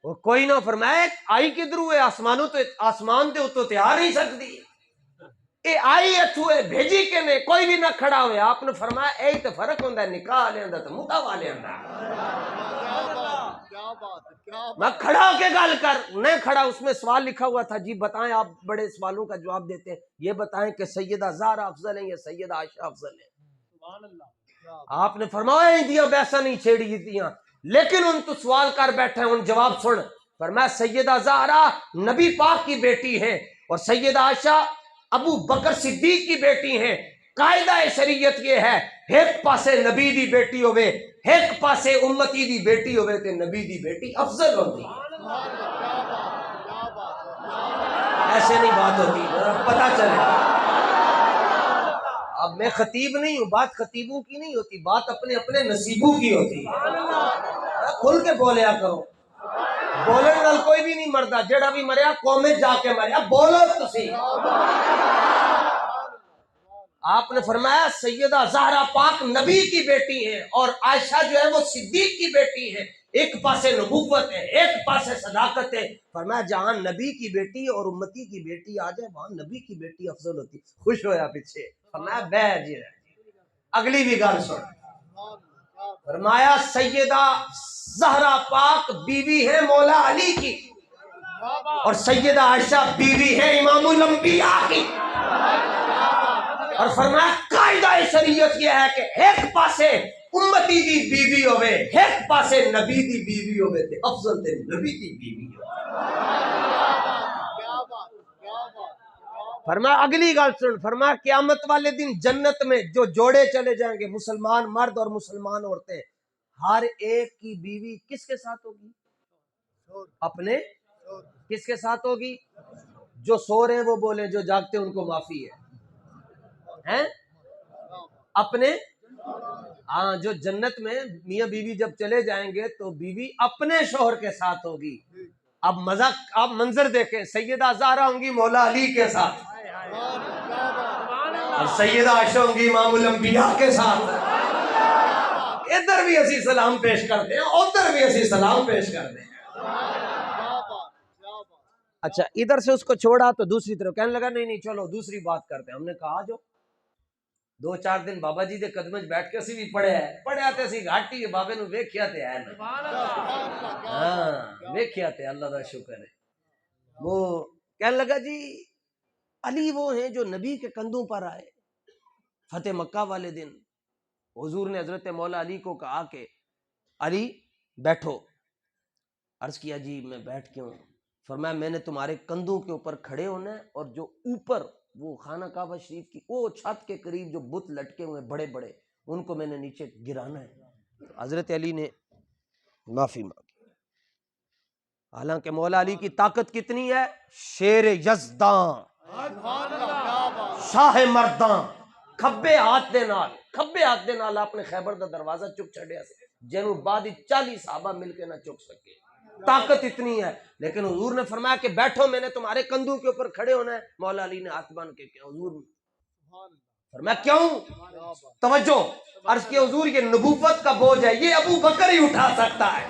اور کوئی نہ فرمایا آئی کدھر ہوئے, آسمانوں تو آسمان دے تو تیار نہیں سکتی, اے آئی اتھوئے بھیجی کے نے, کوئی بھی نہ کھڑا ہوئے. آپ نے فرمایا اے تو فرق ہوندہ ہے نکاح لے اندہ تو مدہ والے اندہ. میں کھڑا ہو کے گال کر, نہیں کھڑا. اس میں سوال لکھا ہوا تھا جی بتائیں, آپ بڑے سوالوں کا جواب دیتے ہیں, یہ بتائیں کہ سیدہ زہرا افضل ہیں یا سیدہ عائشہ افضل ہیں؟ آپ نے فرمایا دیا ویسا نہیں چھیڑی دیاں, لیکن ان تو سوال کر بیٹھے ہیں, ان جواب سن. فرمایا سیدہ زہرا نبی پاک کی بیٹی ہیں اور سیدہ عائشہ ابو بکر صدیق کی بیٹی ہیں. قاعدہ شریعت یہ ہے ایک پاسے نبی دی بیٹی ہوئے ایک پاسے امتی دی بیٹی ہوئے تے نبی دی بیٹی افضل ہوتی. ایسے نہیں بات ہوتی، پتہ چلے. اب میں خطیب نہیں ہوں، بات خطیبوں کی نہیں ہوتی، بات اپنے اپنے نصیبوں کی ہوتی ہے. کھل کے بولیا کرو، بولن نال کوئی بھی نہیں مردا، جڑا بھی مریا قومے جا کے مریا. بولو تسی. آپ نے فرمایا سیدہ زہرا پاک نبی کی بیٹی ہیں اور عائشہ جو ہے وہ صدیق کی بیٹی ہیں. ایک پاسے نبوت ہے ایک پاسے صداقت ہے. فرمایا جہاں نبی کی بیٹی اور امتی کی بیٹی آ جائے وہاں نبی کی بیٹی افضل ہوتی. خوش ہویا پیچھے. فرمایا بیٹھ جی. اگلی بھی گل سن. فرمایا سیدہ زہرا پاک بیوی ہے مولا علی کی اور سیدہ عائشہ بیوی ہے امام الانبیاء کی. اور فرمایا قاعدہ شریعت یہ ہے کہ ایک پاسے امتی دی بیوی ہوئے ایک پاسے نبی دی بیوی ہوئے تے افضل تے نبی دی بیوی ہوئے. فرمایا اگلی گل سن. فرمایا قیامت والے دن جنت میں جو جوڑے چلے جائیں گے مسلمان مرد اور مسلمان عورتیں، ہر ایک کی بیوی کس کے ساتھ ہوگی؟ اپنے. کس کے ساتھ ہوگی؟ جو سو رہے وہ بولے، جو جاگتے ان کو معافی ہے. ہیں اپنے. ہاں جو جنت میں میاں بیوی جب چلے جائیں گے تو بیوی اپنے شوہر کے ساتھ ہوگی. اب مزہ، آپ منظر دیکھیں، سیدہ زہرا ہوں گی مولا علی کے ساتھ اور سیدہ عائشہ ہوں گی امام الانبیاء کے ساتھ. ادھر بھی اسی سلام پیش کرتے ہیں ادھر بھی اسی سلام پیش کرتے ہیں. اچھا ادھر سے اس کو چھوڑا تو دوسری طرف کہنے لگا نہیں نہیں چلو دوسری بات کرتے ہیں. ہم نے کہا جو 2-4 دن بابا جی دے قدم بیٹھ کے اسی بھی پڑھیا تے اسی گھاٹی بابے نو ویکھیا تے ہے نا. ہاں ویکھیا تے اللہ دا شکر ہے. وہ کہنے لگا جی علی وہ ہیں جو نبی کے کندھوں پر آئے فتح مکہ والے دن. حضور نے حضرت مولا علی کو کہا کہ علی بیٹھو. عرض کیا جی میں بیٹھ کے ہوں. فرمایا میں نے تمہارے کندھوں کے اوپر کھڑے ہونا ہے اور جو اوپر وہ خانہ کعبہ شریف کی وہ چھت کے قریب جو بت لٹکے ہوئے بڑے بڑے ان کو میں نے نیچے گرانا ہے. حضرت علی نے معافی مانگی. حالانکہ مولا علی کی طاقت کتنی ہے؟ شیر یزداں شاہ مرداں. کھبے ہاتھ دے نال آپ نے خیبر دا دروازہ چک چھڑیا سے جنوں بعد 40 صحابہ مل کے نہ چک سکے. طاقت اتنی ہے. لیکن حضور نے فرمایا کہ بیٹھو میں نے تمہارے کندھوں کے اوپر کھڑے ہونا ہے. مولا علی نے ہاتھ باندھ کے کیا حضور نے فرمایا کیوں؟ توجہ. عرض کیا حضور یہ نبوت کا بوجھ ہے یہ ابو بکر ہی اٹھا سکتا ہے.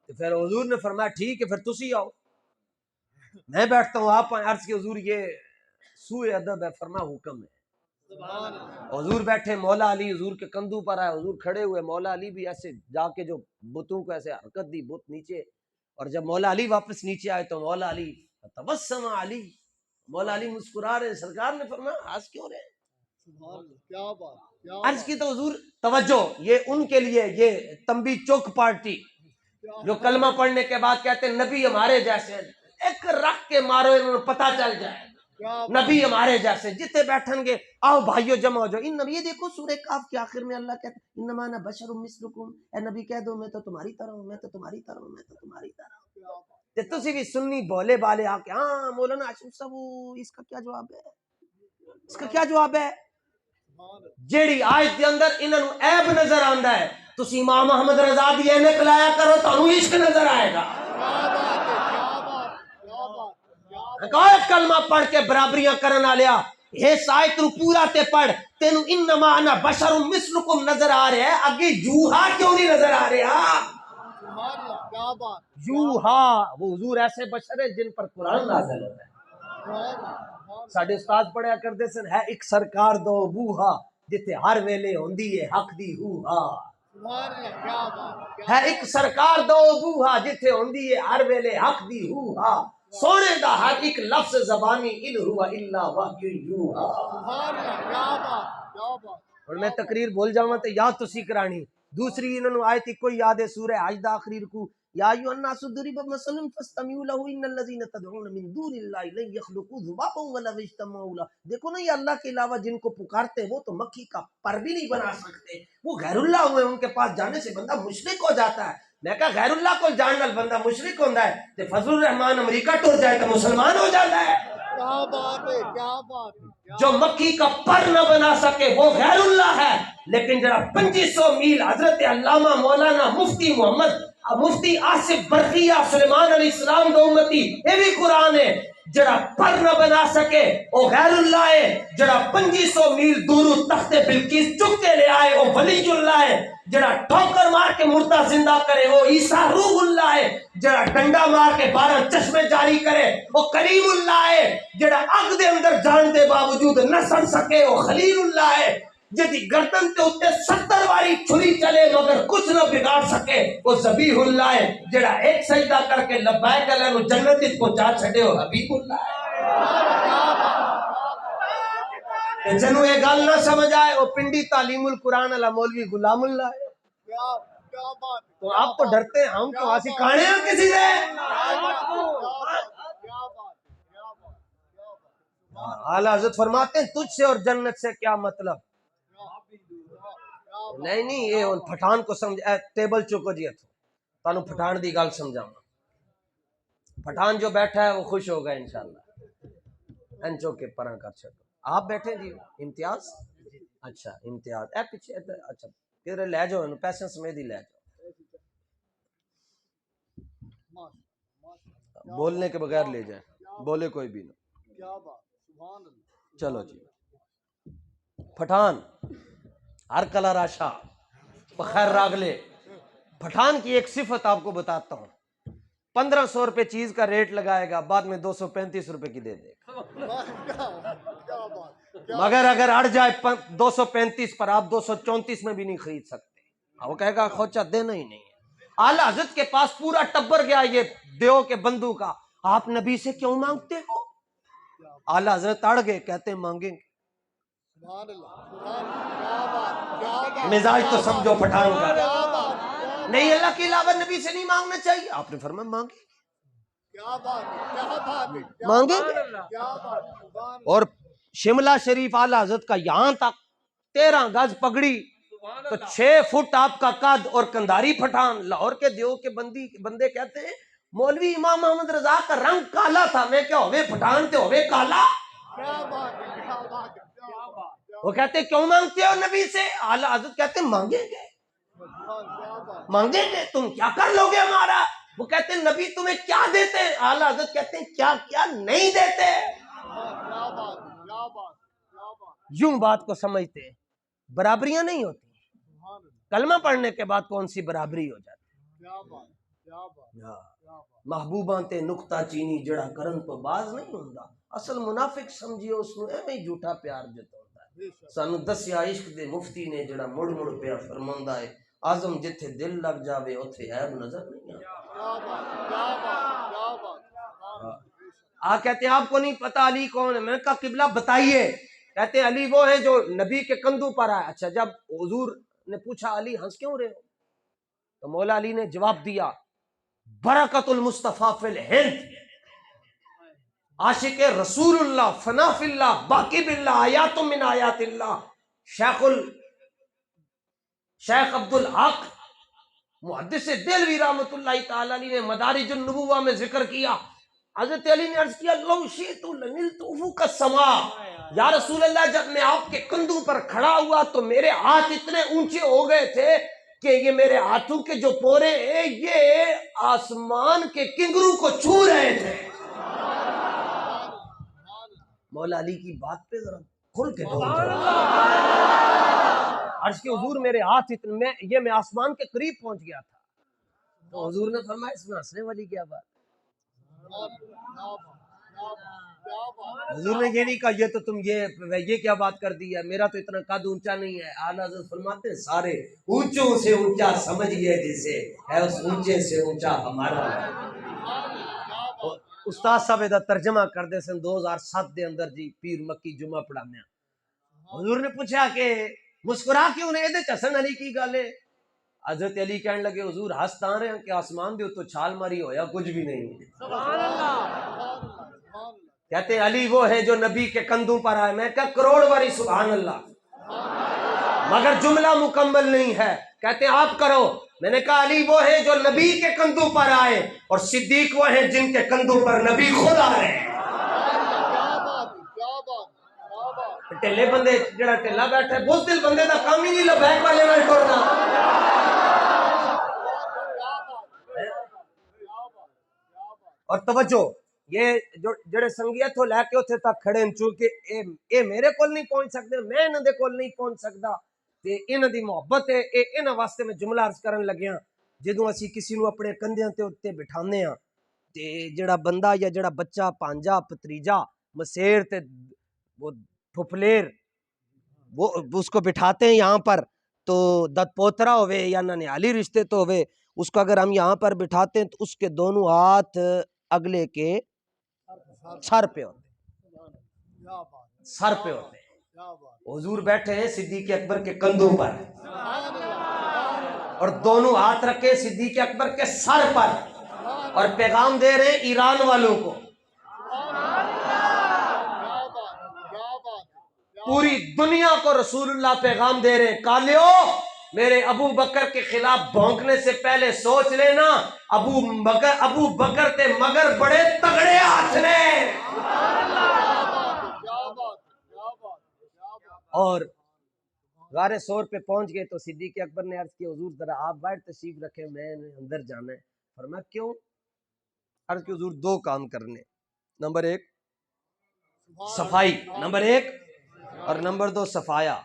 تو پھر حضور نے فرمایا ٹھیک ہے پھر تسی آؤ میں بیٹھتا ہوں آپ آئیں. عرض کی حضور یہ سوء ادب ہے. فرمایا حکم ہے. حضور بیٹھے مولا علی حضور کے کندھوں پر آئے. حضور کھڑے ہوئے. مولا علی بھی ایسے جا کے جو بتوں کو ایسے حرکت دی بت نیچے. اور جب مولا علی واپس نیچے آئے تو مولا علی تبسم علی. مولا علی مسکرا رہے. سرکار نے فرمایا ہنس کیوں رہے؟ عرض کی تو حضور توجہ یہ ان کے لیے یہ تنبی چوک پارٹی جو کلمہ پڑھنے کے بعد کہتے ہیں نبی ہمارے جیسے ایک رکھ کے مارو انہوں نے پتہ چل جائے نبی ہمارے جیسے جتنے بیٹھن گے آؤ بھائیو جمع ہو جاؤ. ان نبی یہ دیکھو سورہ کاف کے آخر میں اللہ کہتا ہے انما انا بشر مثلکم. اے نبی کہہ دو میں تو تمہاری طرح ہوں میں تو تمہاری طرح ہوں میں تو تمہاری طرح ہوں. تے تسی بھی سنی بولے بالے آ کے ہاں مولانا عاشق صاحب اس کا کیا جواب ہے؟ اس کا کیا جواب ہے؟ جیڑی آیت دے اندر انہاں نو عیب نظر آندا ہے تسی امام احمد رضا دی اینک لایا کرو تانوں عشق نظر آئے گا. کوئی کلمہ پڑھ کے برابریاں کرن والیا اس آیت نو پورا تے پڑھ تینوں انما انا بشر مثلکم نظر آ رہا ہے اگے یوحا کیوں نہیں نظر آ رہا؟ یوحا وہ حضور ایسے بشر ہیں جن پر قرآن نازل ہوتا ہے. ساڈے استاد پڑھیا کرتے سن ہے ایک سرکار دو بوہا جتے ہر ویلے ہوندی ہے حق دی ہوہا. ہے ایک سرکار دو بوہا جتے ہوندی ہے ہر ویلے حق دی ہوہا. سونے دا ہر ایک لفظ زبانی ان ہوا الا وحی یوحا. اور میں تقریر بھول جاواں تے یاد تسی کرانی دوسری انہوں نے آیت کوئی یاد ہے سورہ حج دا آخری رکوع یا ایھا الناس ضرب مثل فاستمعوا له ان الذين تدعون من دون الله لن يخلقوا ذبابا ولو اجتمعوا له. دیکھو نا یہ اللہ کے علاوہ جن کو پکارتے ہیں وہ تو مکھی کا پر بھی نہیں بنا سکتے، وہ غیر اللہ ہوئے، ان کے پاس جانے سے بندہ مشرک ہو جاتا ہے. میں کہا غیر اللہ کو جان نال بندہ مشرک ہوندا ہے تے فضل الرحمان امریکہ ٹر جائے تو مسلمان ہو جاتا ہے. کیا بات ہے، کیا بات ہے. جو مکھی کا پر نہ بنا سکے وہ غیر اللہ ہے. لیکن جڑا 2500 میل حضرت علامہ مولانا مفتی محمد مفتی آصف برقیہ سلیمان علیہ السلام دا امتی، یہ بھی قرآن ہے. جڑا پر نہ بنا سکے وہ غیر اللہ ہے. جڑا 2500 میل دورو تخت بلقیس چک کے لے آئے وہ ولی اللہ ہے. جڑا ٹھوکر مار کے مردہ زندہ کرے وہ عیسیٰ روح اللہ ہے. جڑا ڈنڈا مار کے 12 چشمے جاری کرے وہ کریم اللہ ہے. جڑا اگ دے اندر جان دے باوجود نہ سڑ سکے وہ خلیل اللہ ہے. جدی گردن تے اوتے 70 واری چھری چلے مگر کچھ نہ بگاڑ سکے وہ ذبیح اللہ ہے. جڑا ایک سجدہ کر کے لبیک اللہ نو جنت وچ پہنچا چھڈے وہ حبیب اللہ ہے. جنوں یہ گل نہ سمجھ آئے وہ پنڈی تعلیم القرآن والا مولوی غلام اللہ ہے. کیا بات ہے. تو آپ تو ڈرتے ہیں، ہم تو سکھانے ہیں کسی سے. اعلیٰ حضرت فرماتے ہیں تجھ سے اور جنت سے کیا مطلب. نہیں یہ پٹھان کو سمجھ ٹیبل چکو جی اتو تانوں پٹھان دی گل سمجھاؤں. پٹھان جو بیٹھا ہے وہ خوش ہوگا انشاءاللہ. ان چوکے پران کر چھوڑو. آپ بیٹھے جی امتیاز. اچھا امتیاز اے پیچھے اچھا کدھر لے جاؤ انہوں پیسے سمیت ہی لے جاؤ، بولنے کے بغیر لے جائیں، بولے کوئی بھی نہ. چلو جی پٹھان ہر کلا راشا بخیر راگلے. پٹھان کی ایک صفت آپ کو بتاتا ہوں. 1500 روپے چیز کا ریٹ لگائے گا، بعد میں 235 روپے کی دے دے گا. مگر اگر اڑ جائے 235 پر آپ 234 میں بھی نہیں خرید سکتے. وہ کہے گا خوچا دینا ہی نہیں ہے. اعلیٰ حضرت کے پاس پورا ٹبر گیا یہ دیو کے بندو کا، آپ نبی سے کیوں مانگتے ہو؟ اعلیٰ حضرت اڑ گئے، کہتے ہیں مانگیں گے. مزاج تو سمجھو پٹھان کا. نہیں اللہ کے علاوہ نبی سے نہیں مانگنا چاہیے. آپ نے فرمایا مانگیں مانگیں گے. اور شملہ شریف اعلیٰ حضرت کا یہاں تک 13 گز پگڑی تو 6 فٹ آپ کا قد اور کنداری پٹھان. لاہور کے دیو کے بندے کہتے ہیں مولوی امام محمد رضا کا رنگ کالا تھا. میں کیا ہوئے پٹھان تے ہوئے کالا. وہ کہتے ہیں کیوں مانگتے ہو نبی سے؟ اعلیٰ حضرت کہتے ہیں مانگیں گے مانگیں گے. تم کیا کر لو گے ہمارا؟ وہ کہتے ہیں نبی تمہیں کیا دیتے ہیں؟ اعلیٰ حضرت کہتے ہیں کیا کیا نہیں دیتے. یوں بات کو سمجھتے ہیں. برابریاں نہیں ہوتی. کلمہ پڑھنے کے بعد کون سی برابری ہو جاتی. محبوباں تے نکتہ چینی جڑا کرن تو باز نہیں ہوندا. اصل منافق سمجھیو اس نو ایویں ہی جھوٹا پیار جتا ہوندا ہے. سانو دسیا عشق دے مفتی نے جڑا مڑ مڑ پیا فرماندا ہے اعظم جتھے دل لگ جاوے اوتھے عیب نظر نہیں آتا. کہتے ہیں آپ کو نہیں پتا علی کون ہے؟ میں نے کہا قبلہ بتائیے. کہتے ہیں علی وہ ہیں جو نبی کے کندھوں پر آئے. اچھا جب حضور نے پوچھا علی ہنس کیوں رہے ہو تو مولا علی نے جواب دیا برکت المصطفیٰ فی الہند، عاشق رسول اللہ، فنا فی اللہ، باقی باللہ، آیات من آیات اللہ. شیخ عبد الحق محدث دہلوی رحمۃ اللہ تعالی علیہ نے مدارج النبوہ میں ذکر کیا. حضرت علی نے عرض کیا لو شئت لنلت افق السماء. یا رسول اللہ جب میں آپ کے کندھوں پر کھڑا ہوا تو میرے ہاتھ اتنے اونچے ہو گئے تھے کہ یہ میرے ہاتھوں کے جو پورے ہیں یہ آسمان کے کنگرو کو چھو رہے تھے. مولا علی کی بات پہ ذرا کھل کے بول. عرض کہ حضور میرے ہاتھ اتنے میں آسمان کے قریب پہنچ گیا تھا. تو حضور نے فرمایا اس میں ہنسنے والی کیا بات. حضور نے یہ نہیں کہا یہ تو تم یہ کیا بات کر دی ہے، میرا تو اتنا قد اونچا نہیں ہے. اعلیٰ حضرت فرماتے ہیں سارے اونچوں سے اونچا سمجھئے جسے ہے اس اونچے سے اونچا ہمارا. استاد صاحب دا ترجمہ کر دے سن 2007 دے اندر جی پیر مکی جمعہ پڑھانے. حضور نے پوچھا کہ مسکرا کیوں نے؟ یہ حسن علی کی گل ہے. حضرت علی کہنے لگے حضور ہستا رہے ہیں کہ آسمان دے تو چھال ماری ہویا کچھ بھی نہیں ہے. سبحان اللہ. کہتے ہیں علی وہ ہے جو نبی کے کندھوں پر آئے. میں کہا کروڑ باری سبحان اللہ, مگر جملہ مکمل نہیں ہے. کہتے ہیں آپ کرو. میں نے کہا علی وہ ہے جو نبی کے کندھوں پر آئے, اور صدیق وہ ہیں جن کے کندھوں پر نبی خود آ رہے ہیں. ٹھلے بندے جڑا ٹھلا بیٹھا ہے بزدل بندے دا کام ہی نہیں لبیک والے نال ٹرنا. اور توجہ, یہ جو جڑے سنگیت ہو لے کے اتنے تک کھڑے ہیں, چونکہ اے میرے کول نہیں پہنچ سکتے, میں انہاں دے کول نہیں پہنچ سکتا, تے انہاں دی محبت ہے, اے انہاں واسطے میں جملہ عرض کرن لگیا. جدوں اسی کسی نو اپنے کندھیاں تے اوتے بٹھانے ہاں, تے جڑا بندہ یا جڑا بچہ پانجا پتریجا مسیر تے وہ پھپلیر وہ اس کو بٹھاتے ہیں یہاں پر, تو دت پوترا ہوئے یا ننیالی رشتے تو ہوئے, اس کو اگر ہم یہاں پر بٹھاتے ہیں تو اس کے دونوں ہاتھ اگلے کے سر پہ ہوتے ہیں, سر پہ ہوتے ہیں. حضور بیٹھے ہیں صدیق اکبر کے کندھوں پر, اور دونوں ہاتھ رکھے صدیق اکبر کے سر پر, اور پیغام دے رہے ہیں ایران والوں کو. پوری دنیا کو رسول اللہ پیغام دے رہے ہیں, کالیو میرے ابو بکر کے خلاف بھونکنے سے پہلے سوچ لینا, ابو بکر تے مگر بڑے تگڑے ہاتھ نے. اور غار سور پہ پہنچ گئے تو صدیق اکبر نے عرض کیا حضور ذرا آپ باہر تشریف رکھیں, میں نے اندر جانا ہے. فرمایا کیوں؟ عرض کہ حضور دو کام کرنے, نمبر ایک صفائی, نمبر ایک, اور نمبر دو صفایا.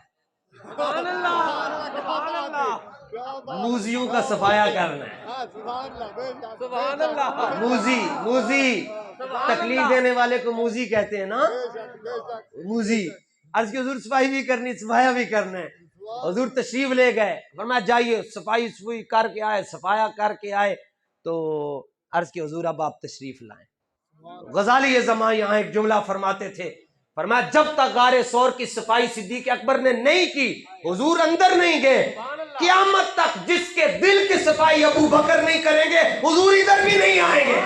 موزیوں کا صفایا کرنا ہے. موزی تکلیف دینے والے کو موزی کہتے ہیں نا, موزی. عرض کی حضور صفائی بھی کرنی, صفایا بھی کرنا ہے. حضور تشریف لے گئے, فرمایا جائیے صفائی کر کے آئے, صفایا کر کے آئے. تو عرض کی حضور اب آپ تشریف لائیں. غزالی زمان یہاں ایک جملہ فرماتے تھے, فرمایا جب تک غار سور کی صفائی صدیق اکبر نے نہیں کی حضور اندر نہیں گئے. قیامت تک جس کے دل کی صفائی ابو بکر نہیں کریں گے حضور ادھر بھی نہیں آئیں گے.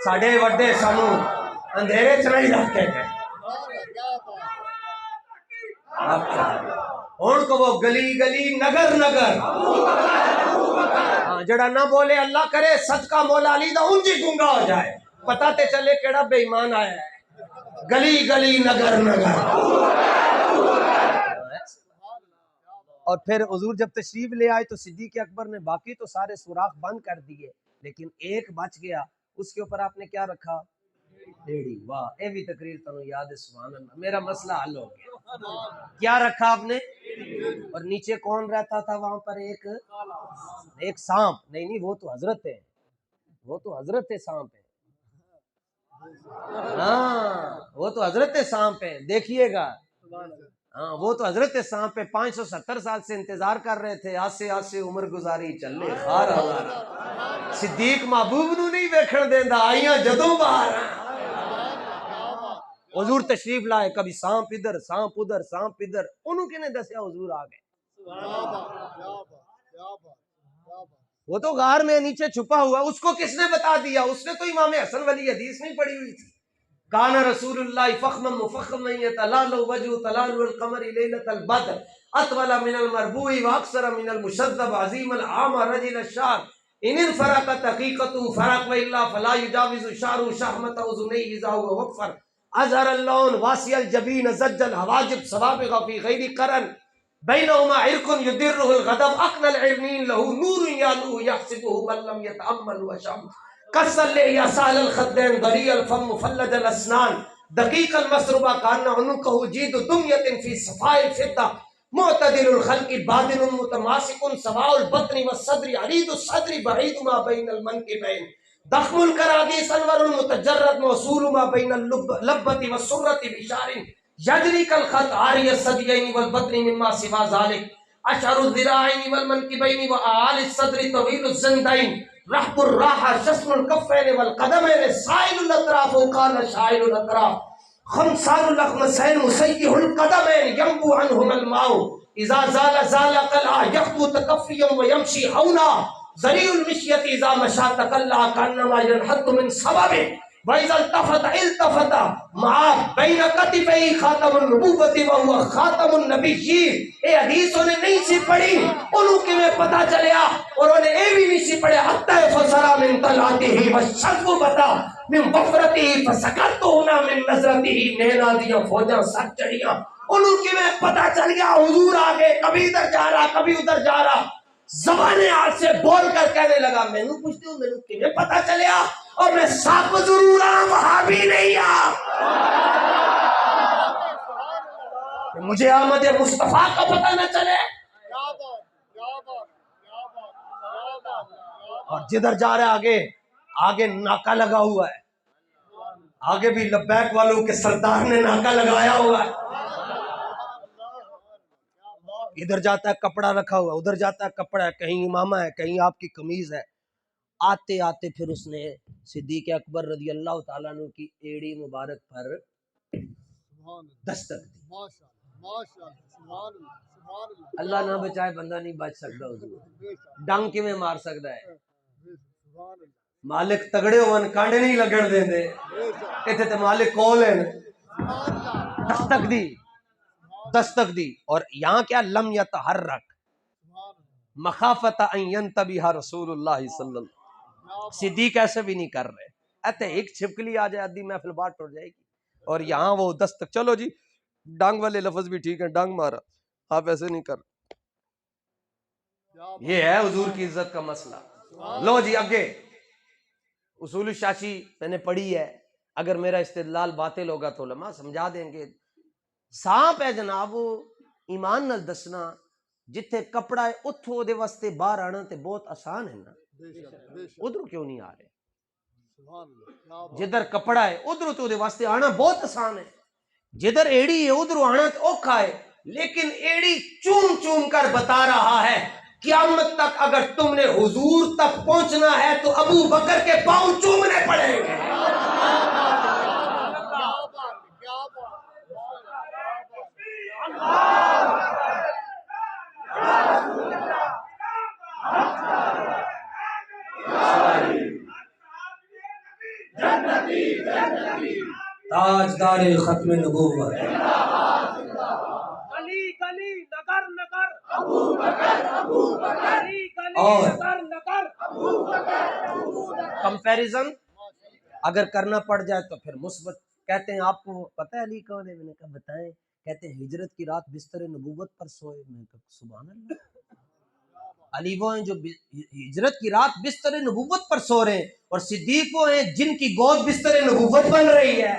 ساڑھے وڈے سانو اندھیرے چ نہیں رکھتے ہیں. ہوں کو وہ گلی گلی نگر نگر, جڑا نہ بولے اللہ کرے صدقہ مولا علی دا اونجی گونگا ہو جائے, پتہ تے چلے کیڑا بے ایمان آیا ہے. گلی گلی نگر نگر. اور پھر حضور جب تشریف لے آئے تو صدیق اکبر نے باقی تو سارے سوراخ بند کر دیے, لیکن ایک بچ گیا. اس کے اوپر آپ نے کیا رکھا؟ ریڑھی. واہ, اے بھی تقریر تنوں یاد ہے, سبحان اللہ, میرا مسئلہ حل ہو گیا. کیا رکھا آپ نے؟ اور نیچے کون رہتا تھا وہاں پر؟ ایک سانپ. نہیں وہ تو حضرت ہے, وہ تو حضرت سانپ ہے. ہاں وہ تو حضرت سانپ ہے, دیکھیے گا. ہاں وہ تو حضرت سانپ ہے. 570 سال سے انتظار کر رہے تھے, آسے آسے عمر گزاری چلے خار ہزارا. صدیق محبوب نو نہیں ویکھن دیندا, آئیاں جدوں باہر. حضور تشریف لائے, کبھی سانپ ادھر سانپ ادھر سانپ ادھر. انہوں کے نے دسیا حضور آ گئے. وہ تو غار میں نیچے چھپا ہوا, اس کو کس نے بتا دیا؟ اس نے تو امام حسن والی حدیث نہیں پڑھی ہوئی تھی. کان رسول اللہ فخما مفخما یتلال وجه تلال القمر لیلۃ البدر اطول من المربوع واکثر من المشذب عظیم العام رجل الشعر ان انفرقت حقیقته فرق والا فلا يجاوز شعر شحمة اذنيه اذا هو وفر اظهر اللون واسع الجبين زج الحواجب سوابغ في غير قرن بينهما عرق يدره الغضب اقنى العينين له نور يالوه يحسبه من لم يتأمل وشم كسل يسال الخدين ضري الفم مفلج الاسنان دقيق المسربة كان عنقه جيد دمية في صفاء الفضة معتدل الخلق باطن متماسك سواء البطن والصدر عريض الصدر بعيد ما بين المنكبين ضخم الكراديس انور المتجرد موصول ما بين اللبة والسرة بشعر يجري كالخط عاري الثديين والبطن مما سوى ذلك اشعر الذراعين والمنكبين واعالي الصدر طويل الزندين رحب الراحة شسم الكفين والقدمين سائل الاطراف وقال شائل الاطراف خمسان الاخمسین مسیح القدمین ینبو عنہم الماء اذا زال زال قلع یخطو تکفیا ویمشی حولا ذریع المشیت اذا مشا تقلع کانما ینحط من سبب وَإِذَا التفت مع بین کتفی خاتم النبوت وہو خاتم النبیین. اے حدیث انہیں نہیں سی پڑھی, انہوں کے میں پتا چلیا, اور انہیں اے بھی نہیں سی پڑھے حتی فسرا من طلعتہ والشرف بتا من وفرتہ فسکرت ہونا من نظرتہ. نینا دیا فوجاں سر چڑھیاں, انہوں کے میں پتا چل گیا حضور آگے, کبھی ادھر جا رہا کبھی ادھر جا رہا, زبانیں ہاتھ سے بول کر کہنے لگا میں نے پوچھتی ہوں میں نے کیویں پتا چلیا, اور میں سب ضرور ہاں وہابی نہیں ہاں. مجھے احمد مصطفیٰ کا پتہ نہ چلے, اور جدھر جا رہا ہے آگے ناکا لگا ہوا ہے, آگے بھی لبیک والوں کے سردار نے ناکا لگایا ہوا ہے. ادھر جاتا ہے کپڑا رکھا ہوا, ادھر جاتا ہے کپڑا ہے, کہیں امامہ ہے کہیں آپ کی قمیض ہے. آتے آتے پھر اس نے صدیق اکبر رضی اللہ تعالیٰ عنہ کی ایڑی مبارک پر دستک دی. اللہ نہ بچائے بندہ نہیں بچ سکتا, حضور ڈنگ کی میں مار سکتا ہے. مالک تگڑے ہون کانڈے نہیں لگن دیں دے, اتنے تے مالک کول ہیں. دستک دی اور یہاں کیا لم یتحرک مخافت ان ینتبہ رسول اللہ صلی اللہ. صدیق ایسے بھی نہیں کر رہے, ایتے ایک چھپکلی آ جائے آدھی محفل بات ٹوٹ جائے گی, اور یہاں وہ دستک. چلو جی ڈانگ والے لفظ بھی ٹھیک ہے, ڈانگ مارا, آپ ایسے نہیں کر. یہ ہے حضور کی عزت کا مسئلہ. لو جی آگے اصول الشاشی میں نے پڑھی ہے, اگر میرا استدلال باطل ہوگا تو علماء سمجھا دیں گے. سانپ ہے جناب ایمان نال دسنا, جتھے کپڑا ہے اتھو دے واسطے باہر آنا تے بہت آسان ہے نا, ادھر کیوں نہیں آ رہے؟ جدھر کپڑا ہے ادھر تو دے واسطے آنا بہت آسان ہے, جدھر ایڑی ہے ادھر آنا تو اوکھا ہے. لیکن ایڑی چوم چوم کر بتا رہا ہے قیامت تک اگر تم نے حضور تک پہنچنا ہے تو ابو بکر کے پاؤں چومنے پڑیں گے. تاجدار ختم نبوت گلی گلی نگر نگر ابو بکر گلی گلی اور نگر نگر ابو بکر. کمپیریزن اگر کرنا پڑ جائے تو پھر مثبت. کہتے ہیں آپ کو پتہ ہے علی کون ہے؟ میں نے کہا بتائیں. کہتے ہیں ہجرت کی رات بستر نبوت پر سوئے. میں نے کہا سبحان اللہ, علی وہ ہیں جو ہجرت کی رات بستر نبوت پر سو رہے ہیں, اور صدیق وہ ہیں جن کی گود بستر نبوت بن رہی ہے.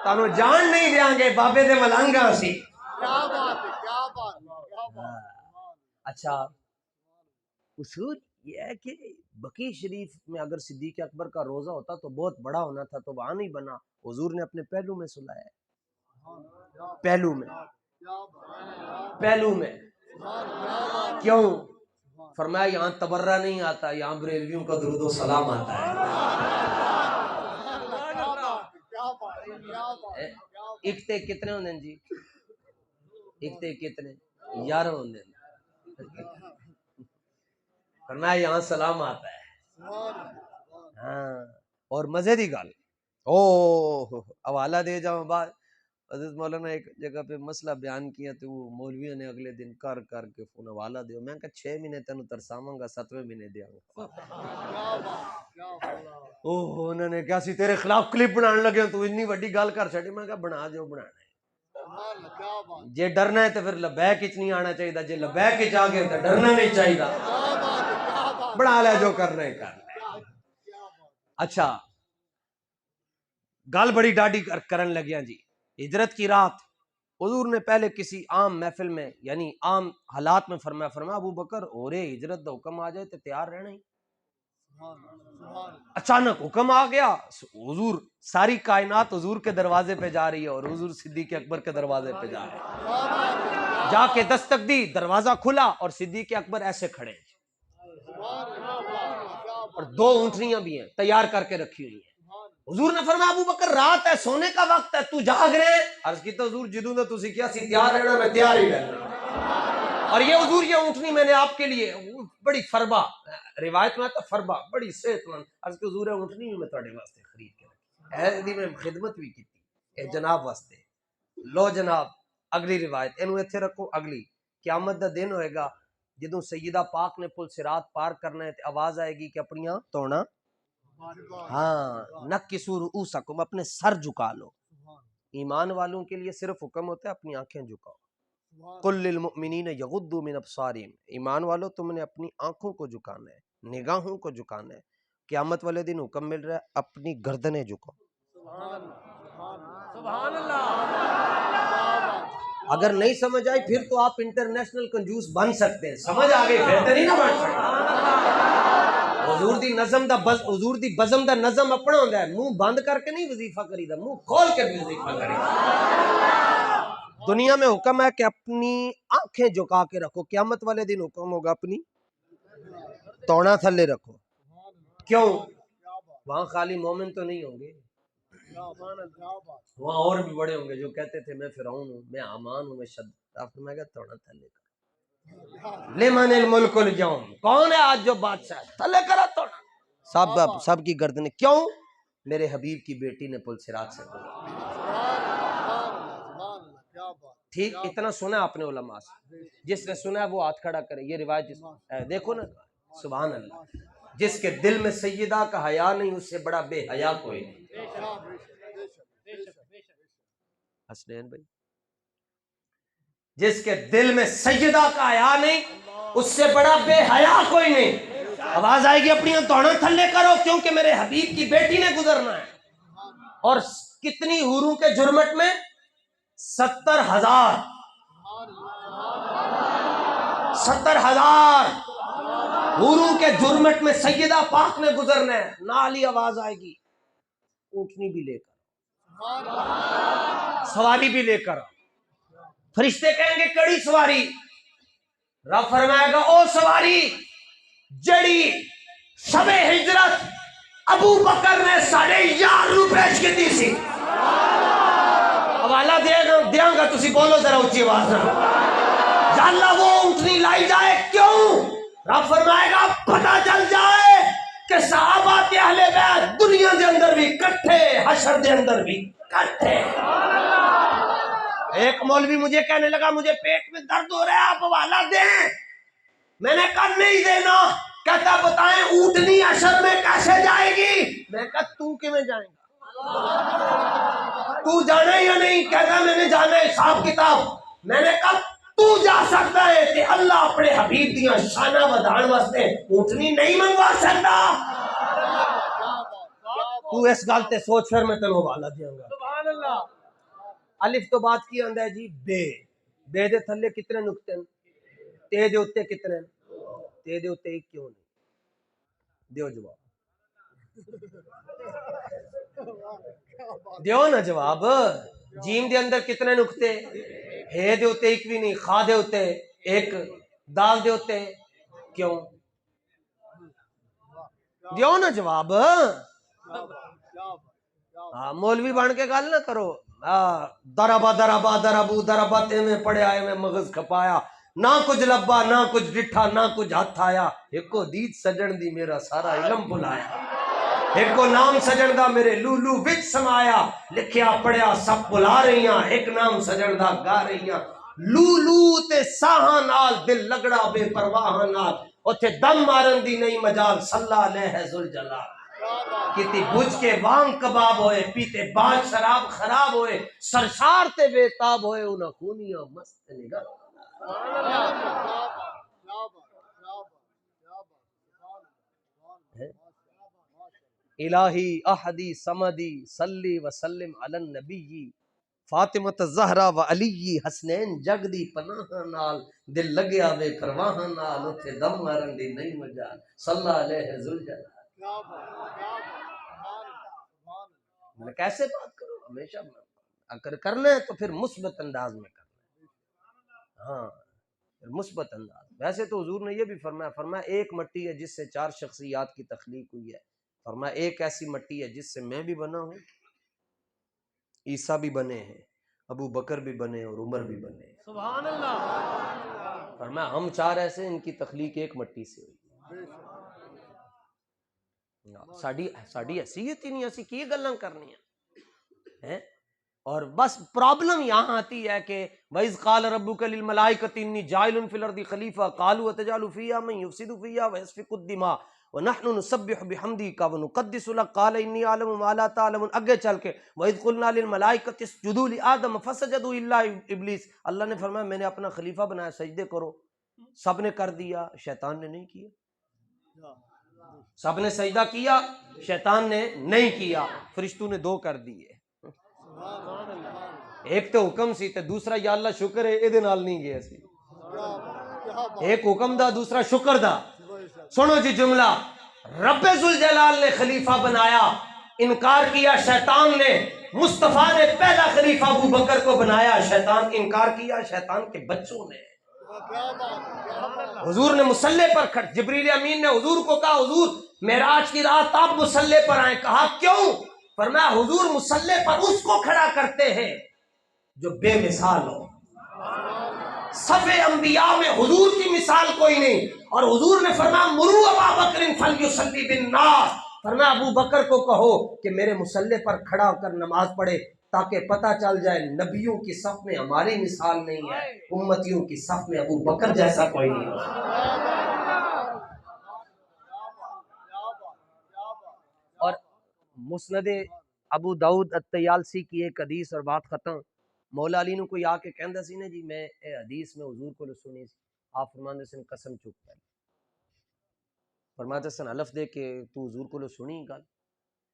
تانوں جان نہیں دیاں گے بابے دے ملانگا سی. اچھا اصول یہ ہے کہ بقی شریف میں اگر صدیق اکبر کا روزہ ہوتا تو بہت بڑا ہونا تھا, تو وہاں نہیں بنا. حضور نے اپنے پہلو میں سلایا ہے, پہلو میں. کیوں؟ فرمایا یہاں تبرہ نہیں آتا, یہاں بریلویوں کا درود و سلام آتا ہے. ایک تے کتنے ہوندے ہیں جی؟ ایک تے کتنے 11 ہوندے ہیں. فرمایا یہاں سلام آتا ہے. ہاں, اور مزے دی گل حوالہ دے جاؤں. بعد حضرت مولانا ایک جگہ پہ مسئلہ بیان کیا تو وہ مولویوں نے اگلے دن کر کے فون حوالہ دیو. میں کہا 6 مہینے تینوں ترساواں گا, 7ویں مہینے دیاں گا. انہوں نے کہا سی تیرے خلاف کلپ بنان لگے تو اتنی بڑی گل کر چھڑی. میں کہا بنا جو بنانا ہے, جے ڈرنا ہے تو پھر لبیک اچ نہیں آنا چاہیے, جے لبیک اچ آ گئے تو ڈرنا نہیں چاہیے. بنا لے جو کرنا ہے کر لے. اچھا گل بڑی ڈاڈی کرن لگیاں جی. ہجرت کی رات حضور نے پہلے کسی عام محفل میں یعنی عام حالات میں فرمایا ابو بکر ہو رہے ہجرت دا حکم آ جائے تو تیار رہنا ہی. اچانک حکم آ گیا, حضور ساری کائنات حضور کے دروازے پہ جا رہی ہے, اور حضور صدیق اکبر کے دروازے پہ جا رہے ہیں. جا کے دستک دی, دروازہ کھلا اور صدیق اکبر ایسے کھڑے, اور 2 اونٹنیاں بھی ہیں تیار کر کے رکھی ہوئی ہیں. حضور نے فرمایا ابو بکر رات ہے، سونے کا وقت ہے، تو جاگ رہے ہیں؟ عرض کی تو حضور جدوں نے تسی کیا سی تیار رہنا، میں تیار ہی رہنا۔ اور یہ حضور یہ اونٹنی میں نے آپ کے لیے بڑی فربا، روایت میں آتا فربا، بڑی صحت مند، عرض کی حضور اونٹنی بھی میں تواڈے واسطے خرید کے رکھی ہے، دی میں خدمت بھی کی اے جناب واسطے۔ لو جناب اگلی روایت اینو ایتھے رکھو، اگلی قیامت دا دن ہوئے گا جدوں سیدہ پاک نے پل صراط پار کرنا ہے تے آواز آئے گی کہ اپنیاں توڑا، ہاں نکسو رؤوسکم، اپنے سر جھکا لو۔ ایمان والوں کے لیے صرف حکم ہوتا ہے اپنی آنکھیں جھکاؤ، قل للمؤمنین یغضوا من ابصارہم، ایمان والو تم نے اپنی آنکھوں کو جھکانا ہے، نگاہوں کو جھکانا ہے۔ قیامت والے دن حکم مل رہا ہے اپنی گردنیں جھکاؤ۔ سبحان اللہ۔ اگر نہیں سمجھ آئی پھر تو آپ انٹرنیشنل کنجوس بن سکتے ہیں، سمجھ آ گئی پھر تو نہیں نہ بن سکتے۔ حضور دی نظم دا حضور دی بزم دا نظم اپنا ہوندا ہے، منہ بند کر کے نہیں وظیفہ کریدا، منہ کھول کے بھی وظیفہ کریدا۔ دنیا میں حکم ہے کہ اپنی آنکھیں جھکا کے رکھو، قیامت والے دن حکم ہوگا اپنی توڑا تھلے رکھو۔ کیوں؟ وہاں خالی مومن تو نہیں ہوں گے، وہاں اور بھی بڑے ہوں گے جو کہتے تھے میں فرعون ہوں، میں حامان ہوں، میں شداد، میں کہا توڑا تھلے کرو۔ لمن الملک اليوم، کون ہے آج جو بادشاہ ہے؟ تھلے کرا توڑا، سب کی گردنیں، کیوں؟ میرے حبیب کی بیٹی نے پل صراط سے گزرا۔ ٹھیک، اتنا سنا آپ نے علماء سے، جس نے سنا ہے وہ ہاتھ کھڑا کرے، یہ روایت دیکھو نا، سبحان اللہ، جس کے دل میں سیدہ کا حیا نہیں اس سے بڑا بے حیا کوئی نہیں۔ حسنین بھائی، جس کے دل میں سیدہ کا حیا نہیں اس سے بڑا بے حیا کوئی نہیں۔ آواز آئے گی اپنی دوڑا تھلے کرو کیونکہ میرے حبیب کی بیٹی نے گزرنا ہے۔ اور کتنی حوروں کے جرمٹ میں؟ 70,000، 70,000 حوروں کے جرمٹ میں سیدہ پاک نے گزرنا ہے۔ نالی آواز آئے گی اونٹنی بھی لے کر، سواری بھی لے کر، فرشتے کہیں گے کڑی سواری، رب فرمائے گا او سواری جڑی شب ہجرت ابو بکر نے 11.5 پیش کی تھی سی، حوالہ دیاں گا، تسی بولو ذرا اونچی آواز نہ، یا اللہ وہ اونٹنی لائی جائے، کیوں؟ رب فرمائے گا پتہ چل جائے کہ صحابہ کے اہل بیت دنیا دے اندر بھی کٹھے، حشر دے اندر بھی کٹھے۔ ایک مولوی مجھے کہنے لگا مجھے پیٹ میں درد ہو رہا ہے آپ حوالہ دیں، میں نے کہا نہیں دینا، کہتا بتائیں اونٹنی حشر میں کیسے جائے گی؟ میں کہا تو کیویں جائے گا، تو جانا یا نہیں؟ کہتا میں نے جانا ہے، حساب کتاب۔ میں نے کہا تو جا سکتا ہے کہ اللہ اپنے حبیب دیاں شانہ ودھان واسطے اونٹنی نہیں منگوا سکتا؟ تو اس گل تے سوچ پھر میں تینوں حوالہ دیاں گا۔ سبحان اللہ۔ الف تو بات کی آندا ہے جی بے، بے دے تھلے کتنے نقطے ہیں؟ تے دے اتے کتنے ہیں؟ تے دے اتے ایک کیوں نہیں؟ دیو جواب، دیو نا جواب۔ جیم دے اندر کتنے نقطے؟ ہے دے اتے ایک بھی نہیں، خا دے اتے ایک، دال دے اتے کیوں؟ دیو نا جواب۔ مولوی بن کے گل نہ کرو، دربا دربا دربو دربت میں پڑے آئے میں مغز کھپایا، نہ کچھ لبا نہ کچھ ڈٹھا نہ کچھ ہاتھ آیا، ایک کو دید سجن دی میرا سارا علم بلایا، ایک کو نام سجن دا میرے لولو وچ سمایا، لکھیا پڑھیا سب بلا رہیاں، ایک نام سجن دا گا رہیاں، لولو تے ساہاں نال دل لگڑا بے پرواہ نال، اوتھے دم مارن دی نہیں مجال، صلی علیہ ذوالجلال۔ کتی بجھ کے وانگ کباب ہوئے، پیتے بعد شراب خراب ہوئے، سرشار تے بے تاب ہوئے، انہاں خونیاں مست نگاہ۔ الہی احدی سمدی صلی وسلم علی النبی فاطمۃ الزہرا و علی حسنین جگ دی پناہ نال، دل لگیا بے پرواہ نال، اتھے دم مارن دی نہیں مجال، صلی علیہ ذوالجلال۔ میں کیسے بات کروں؟ ہمیشہ اگر کرنا ہے تو پھر مثبت انداز میں کرنا ہے، ہاں مثبت انداز۔ ویسے تو حضور نے یہ بھی فرمایا، فرمایا ایک مٹی ہے جس سے 4 شخصیات کی تخلیق ہوئی ہے، فرمایا ایک ایسی مٹی ہے جس سے میں بھی بنا ہوں، عیسیٰ بھی بنے ہیں، ابو بکر بھی بنے اور عمر بھی بنے ہیں۔ سبحان اللہ۔ فرمایا ہم چار ایسے، ان کی تخلیق ایک مٹی سے ہوئی۔ ساڑی حیثیت ہی نہیں، اسی کی گلاں کرنی ہیں۔ اور بس پرابلم یہاں آتی ہے کہ وَإِذْ قَالَ رَبُّكَ لِلْمَلَائِكَةِ إِنِّي جَاعِلٌ فِي الْأَرْضِ خَلِيفَةً قَالُوا أَتَجْعَلُ فِيهَا مَن يُفْسِدُ فِيهَا وَيَسْفِكُ الدِّمَاءَ وَنَحْنُ نُسَبِّحُ بِحَمْدِكَ وَنُقَدِّسُ لَكَ قَالَ إِنِّي أَعْلَمُ مَا لَا تَعْلَمُونَ۔ آگے چل کے وَإِذْ قُلْنَا لِلْمَلَائِكَةِ اسْجُدُوا لِآدَمَ فَسَجَدُوا إِلَّا إِبْلِيسَ، اللہ نے فرمایا میں نے اپنا خلیفہ بنایا، سجدے کرو، سب نے کر دیا، شیطان نے نہیں کیا۔ سب نے سجدہ کیا، شیطان نے نہیں کیا، فرشتوں نے دو کر دیے۔ ایک تو حکم سی تے دوسرا یا اللہ شکر ہے ایدے نال نہیں گیا سی۔ ایک حکم دا دوسرا شکر دا۔ سنو جی جملہ، رب ذوالجلال نے خلیفہ بنایا، انکار کیا شیطان نے، مصطفیٰ نے پہلا خلیفہ ابو بکر کو بنایا، شیطان انکار کیا، شیطان کے بچوں نے۔ حضور نے مصلی پر کھڑ، جبریل امین نے حضور کو کہا حضور معراج کی رات آپ مصلی پر آئیں، کہا کیوں؟ فرمایا حضور مصلی پر اس کو کھڑا کرتے ہیں جو بے مثال ہو، صف انبیاء میں حضور کی مثال کوئی نہیں، اور حضور نے فرمایا مرو ابا بکر فلیصلی بالناس، فرمایا ابو بکر کو کہو کہ میرے مصلی پر کھڑا ہو کر نماز پڑھے تاکہ پتہ چل جائے نبیوں کی صف میں ہماری مثال نہیں ہے، امتیوں کی صف میں ابو بکر جیسا کوئی نہیں ہے۔ اور مسند ابو داؤد الطیالسی کی ایک حدیث اور بات ختم، مولا علی نو کوئی آ کے کہندا سی نا جی میں اے حدیث میں حضور کو سنی سی، آپ فرماندے سن قسم چک پہلے، فرماتے سن حلف دے کہ تو حضور کو سنی گل،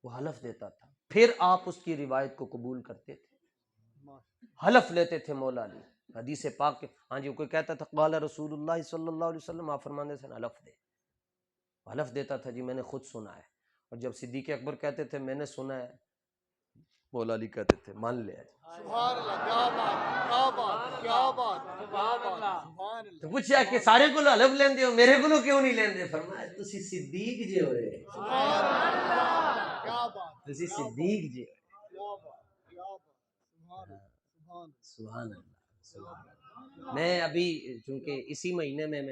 وہ حلف دیتا تھا، پھر آپ اس کی روایت کو قبول کرتے تھے، حلف لیتے تھے مولا علی حدیث پاک کے۔ ہاں جی کوئی کہتا تھا قال رسول اللہ صلی اللہ علیہ وسلم، آپ فرماندے سن حلف دے، حلف دیتا تھا جی میں نے خود سنا ہے، اور جب صدیق اکبر کہتے تھے میں نے سنا ہے، مولا علی کہتے تھے مان لیا جی۔ سبحان اللہ، کیا بات، کیا بات، کیا بات، سبحان اللہ، سبحان اللہ۔ تو پوچھا کہ سارے کو حلف لیندے ہو میرے کو کیوں نہیں لیندے؟ فرمایا تسی صدیق جے ہوئے، سبحان اللہ، کیا بات، تسی صدیق جے ہوئے۔ کیا بات، کیا بات، سبحان اللہ، سبحان اللہ، سبحان اللہ۔ میں ابھی چونکہ اسی مہینے میں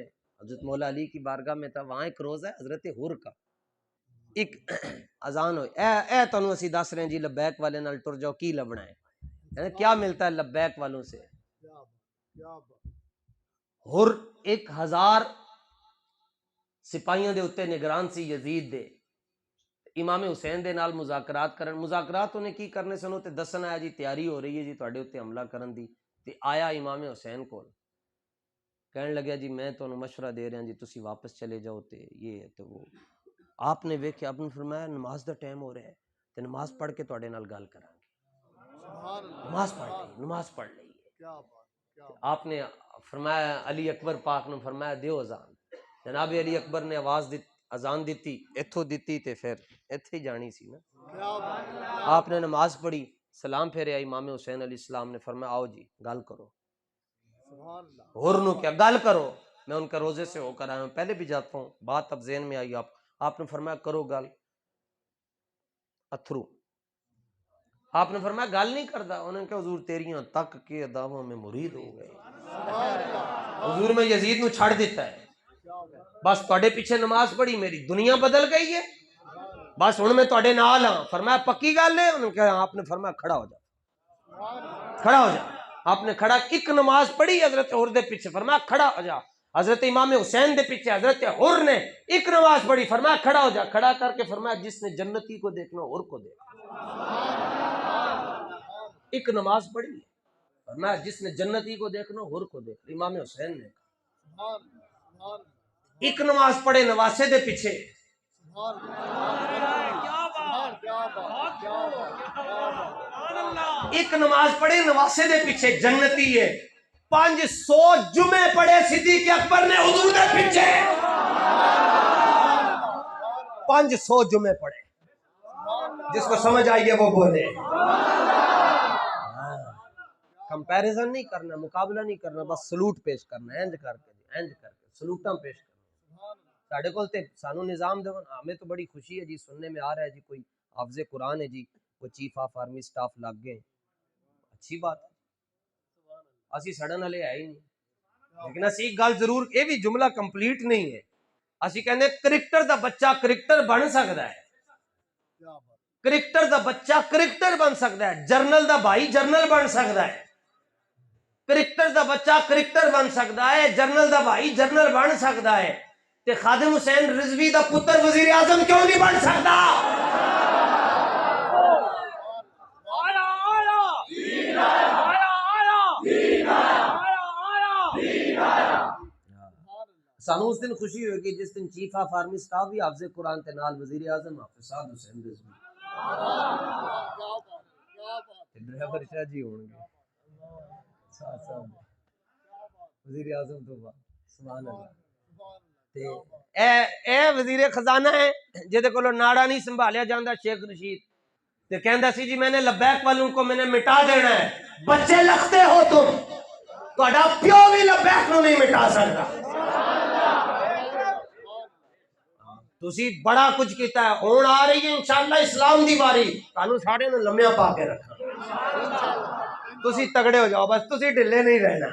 حضرت مولا علی کی بارگاہ میں تھا، وہاں ایک روز ہے حضرت حر کا، ایک اذان ہوئی، اے تانوں اسی دس رہے ہیں جی لبیک والے نال ٹر جاؤ کی لبنا ہے، کیا ملتا ہے لبیک والوں سے؟ حر 1000 سپاہیاں دے اتے نگران سی یزید دے، امام حسین دے نال مذاکرات کرن، مذاکرات انہیں کی کرنے سنو تے دسن آیا جی تیاری ہو رہی ہے جی تواڈے اتے حملہ کرن دی، تے آیا امام حسین کول، کہنے لگا جی میں تو مشورہ دے رہا جی تسی واپس چلے جاؤ تے یہ تے وہ، آپ نے ویکھیا، آپ نے فرمایا نماز دا ٹائم ہو رہا ہے تے نماز پڑھ کے تواڈے نال گل کران گے، نماز پڑھ لئی، نماز پڑھ لئی۔ آپ نے فرمایا علی اکبر پاک نے فرمایا دیو اذان، جناب علی اکبر نے آواز اذان دیتی، ایتھوں دیتی تے پھر ایتھے ہی جانی سی نا، آپ نے نماز پڑھی، سلام پھیریا، امام حسین علیہ السلام نے فرمایا آؤ جی گل کرو، حر نو کیا گل کرو، میں ان کا روزے سے ہو کر آیا ہوں، پہلے بھی جاتا ہوں، بات اب ذہن میں آئی آپ نے فرمایا کرو گل، اتھرو، آپ نے فرمایا گل نہیں کردا، انہوں نے کہا حضور تیریاں تک کے اداواں میں مرید ہو گئے، حضور میں یزید نو چھڑ دیتا ہے، بس تواڈے پیچھے نماز پڑھی میری دنیا بدل گئی ہے، بس ہن میں تواڈے نال ہاں، فرمایا پکی گل ہے، انہوں نے کہا آپ نے فرمایا کھڑا ہو جا، کھڑا ہو جا، آپ نے کھڑا ایک نماز پڑھی حضرت حر دے پیچھے، فرمایا کھڑا ہو جا، حضرت امام حسین دے پیچھے حضرت حر نے ایک نماز پڑھی، فرمایا کھڑا ہو جا، کھڑا کر کے فرمایا جس نے جنتی کو دیکھنا حر کو دیکھنا، ایک نماز پڑھی ہے، فرمایا جس نے جنتی کو دیکھنا حر کو دیکھنا، امام حسین نے کہا ایک نماز پڑھے نواسے دے پیچھے، ایک نماز پڑھے نواسے دے پیچھے جنتی ہے، 500 جمعے پڑھے صدیق اکبر نے حضور دے پیچھے، 500 جمعے پڑھے، جس کو سمجھ آئی ہے وہ بولے، کمپیریزن نہیں کرنا، مقابلہ نہیں کرنا، بس سلوٹ پیش کرنا، اینج کر کے سلوٹاں پیش کرنا، ساڈے کول تے سانو نظام دون ہمیں تو بڑی خوشی ہے جی سننے میں آ رہا ہے جی کوئی حافظ قرآن ہے جی کوئی چیف آف آرمی سٹاف لگ گئے اچھی بات ہے اسی سڑن والے ہے ہی نہیں لیکن اسی ایک گل ضرور یہ بھی جملہ کمپلیٹ نہیں ہے اسی کہنے کرکٹر دا بچہ کرکٹر بن سکتا ہے کرکٹر دا بچہ کرکٹر بن سکتا ہے جرنل دا بھائی جرنل بن سکتا ہے کرکٹر دا بچہ کرکٹر بن سکتا ہے جرنل دا بھائی جرنل بن سکتا ہے تے خادم حسین رضوی دا پتر وزیر اعظم کیوں نہیں بن سکتا سانو اس دن خوشی ہوئے کہ جس دن چیف آف آرمی سٹاف بھی حافظ قرآن تے نال وزیر اعظم حافظ صاحب حسین رضوی ڈرائیور شاہ جی ہون گے ساتھ صاحب وزیر اعظم تو سبحان اللہ تے اے وزیر خزانہ ہے جہدے کولو ناڑا نہیں سنبھالیا جاندا شیخ رشید تے کہندا سی جی میں نے لبیک والوں کو میں نے مٹا دینا ہے بچے لکھتے ہو تم تہاڈا پیو بھی لبیک نو نہیں مٹا سکتا تسی بڑا کچھ کیتا ہے ہون آ رہی ہے انشاءاللہ اسلام دی باری تانوں سارے نوں لمیا پا کے رکھنا تسی تگڑے ہو جاؤ بس تسی ڈھلے نہیں رہنا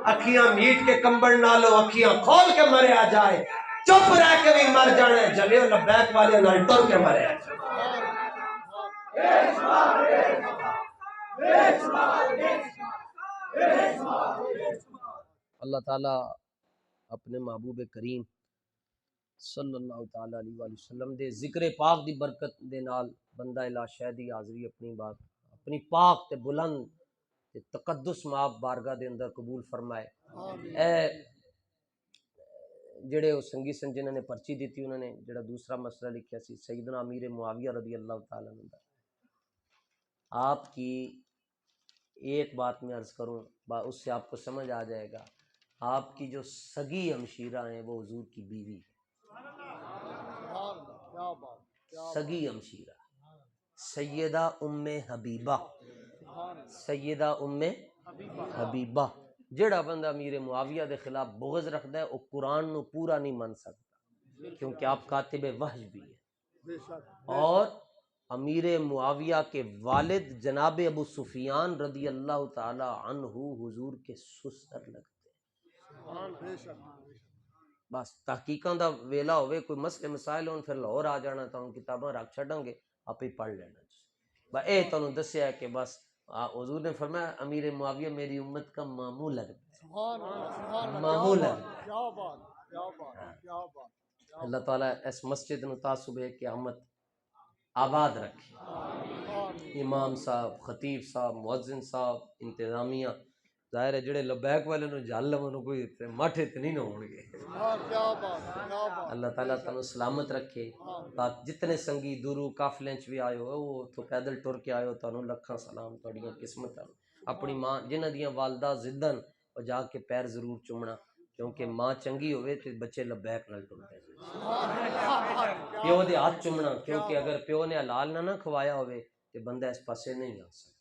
اکھیاں میٹ کے کمبل نہ لو اکھیاں کھول کے مرے آ جائے چپ رہ کے بھی مر جانے جلے لبیک والے نال ٹر کے مرے آ اللہ تعالیٰ اپنے محبوب کریم صلی اللہ تعالیٰ علیہ وآلہ وسلم دے ذکر پاک دی برکت دے نال بندہ الہ شہ دی حاضری اپنی بات اپنی پاک تے بلند تے تقدس مآب بارگاہ دے اندر قبول فرمائے اے جڑے وہ سنگی سن جنہوں نے پرچی دیتی انہوں نے جڑا دوسرا مسئلہ لکھیا سی سیدنا امیر معاویہ رضی اللہ تعالیٰ عنہ آپ کی ایک بات میں عرض کروں اس سے آپ کو سمجھ آ جائے گا آپ کی جو سگی ہمشیرہ ہیں وہ حضور کی بیوی سگی ہمشیرہ سیدہ ام حبیبہ سیدہ ام حبیبہ جڑا بندہ امیر معاویہ دے خلاف بغض رکھدا ہے وہ قرآن نو پورا نہیں من سکتا کیونکہ آپ کاتب وحی بھی ہے اور امیر معاویہ کے والد جناب ابو سفیان رضی اللہ تعالی عنہ حضور کے سسر لگتے ہیں بس تحقیقاں دا ویلا ہوئے کوئی مسئلے مسائل ہون پھر لاہور آ جانا تو کتاباں رکھ چھڑاں گے آپ ہی پڑھ لینا بس اے تانوں دسیا ہے کہ بس حضور نے فرمایا امیر معاویہ میری امت کا معمول ہے معمول ہے اللہ تعالیٰ اس مسجد نو تا صبح قیامت آباد رکھے امام صاحب خطیب صاحب مؤذن صاحب انتظامیہ ظاہر ہے جڑے لبیک والے نو جل لو کوئی ماٹھے تے نہیں ہون گے اللہ تعالیٰ تانوں سلامت رکھے جتنے سنگی دورو قافلے چ بھی آئے ہو وہ تو پیدل ٹر کے آئے ہو تانوں لکھاں سلام تہاڈیاں قسمتاں اپنی ماں جنہاں دیاں والدہ زدن او جا کے پیر ضرور چومنا کیونکہ ماں چنگی ہوئے تے بچے لبیک نال ٹرتے ہیں پیو دے ہاتھ چومنا کیونکہ اگر پیو نے حلال نہ کھوایا ہوئے تے بندہ اس پاسے نہیں آ سکتا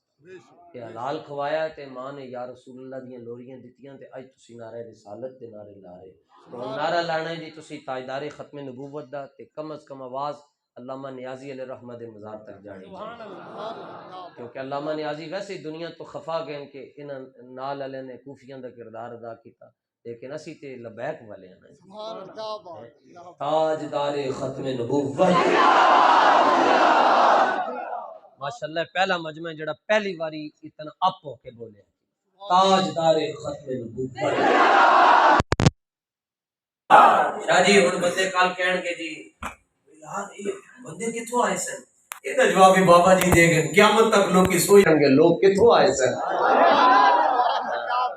کہ حلال کھوایا تے ماں نے یا رسول اللہ دیاں لوریاں دتیاں تے اج تسی نعرہ رسالت دے نعرے لا رہے تو نعرہ لانا ہے جی تسی تاجدار ختم نبوت دا تے کم از کم آواز علامہ نیازی علیہ رحمہ دے مزار تک جانی چاہیے کیونکہ علامہ نیازی ویسے دنیا تو خفا گئے کہ انہاں نال والے نے کوفیاں دا کردار ادا کیتا لیکن اسی تے لبیک والے ہیں تاجدار ختم نبوت ماشاءاللہ پہلا مجمع جڑا پہلی باری اتنا اپ ہو کے بولے تاجدار ختم نبوت شاہ جی ہن بندے کل کہن گے جی یار یہ بندے کتھوں آئے سن یہ جواب بابا جی دے گئے قیامت تک لوگ کی سوچیں گے لوگ کتھوں آئے سن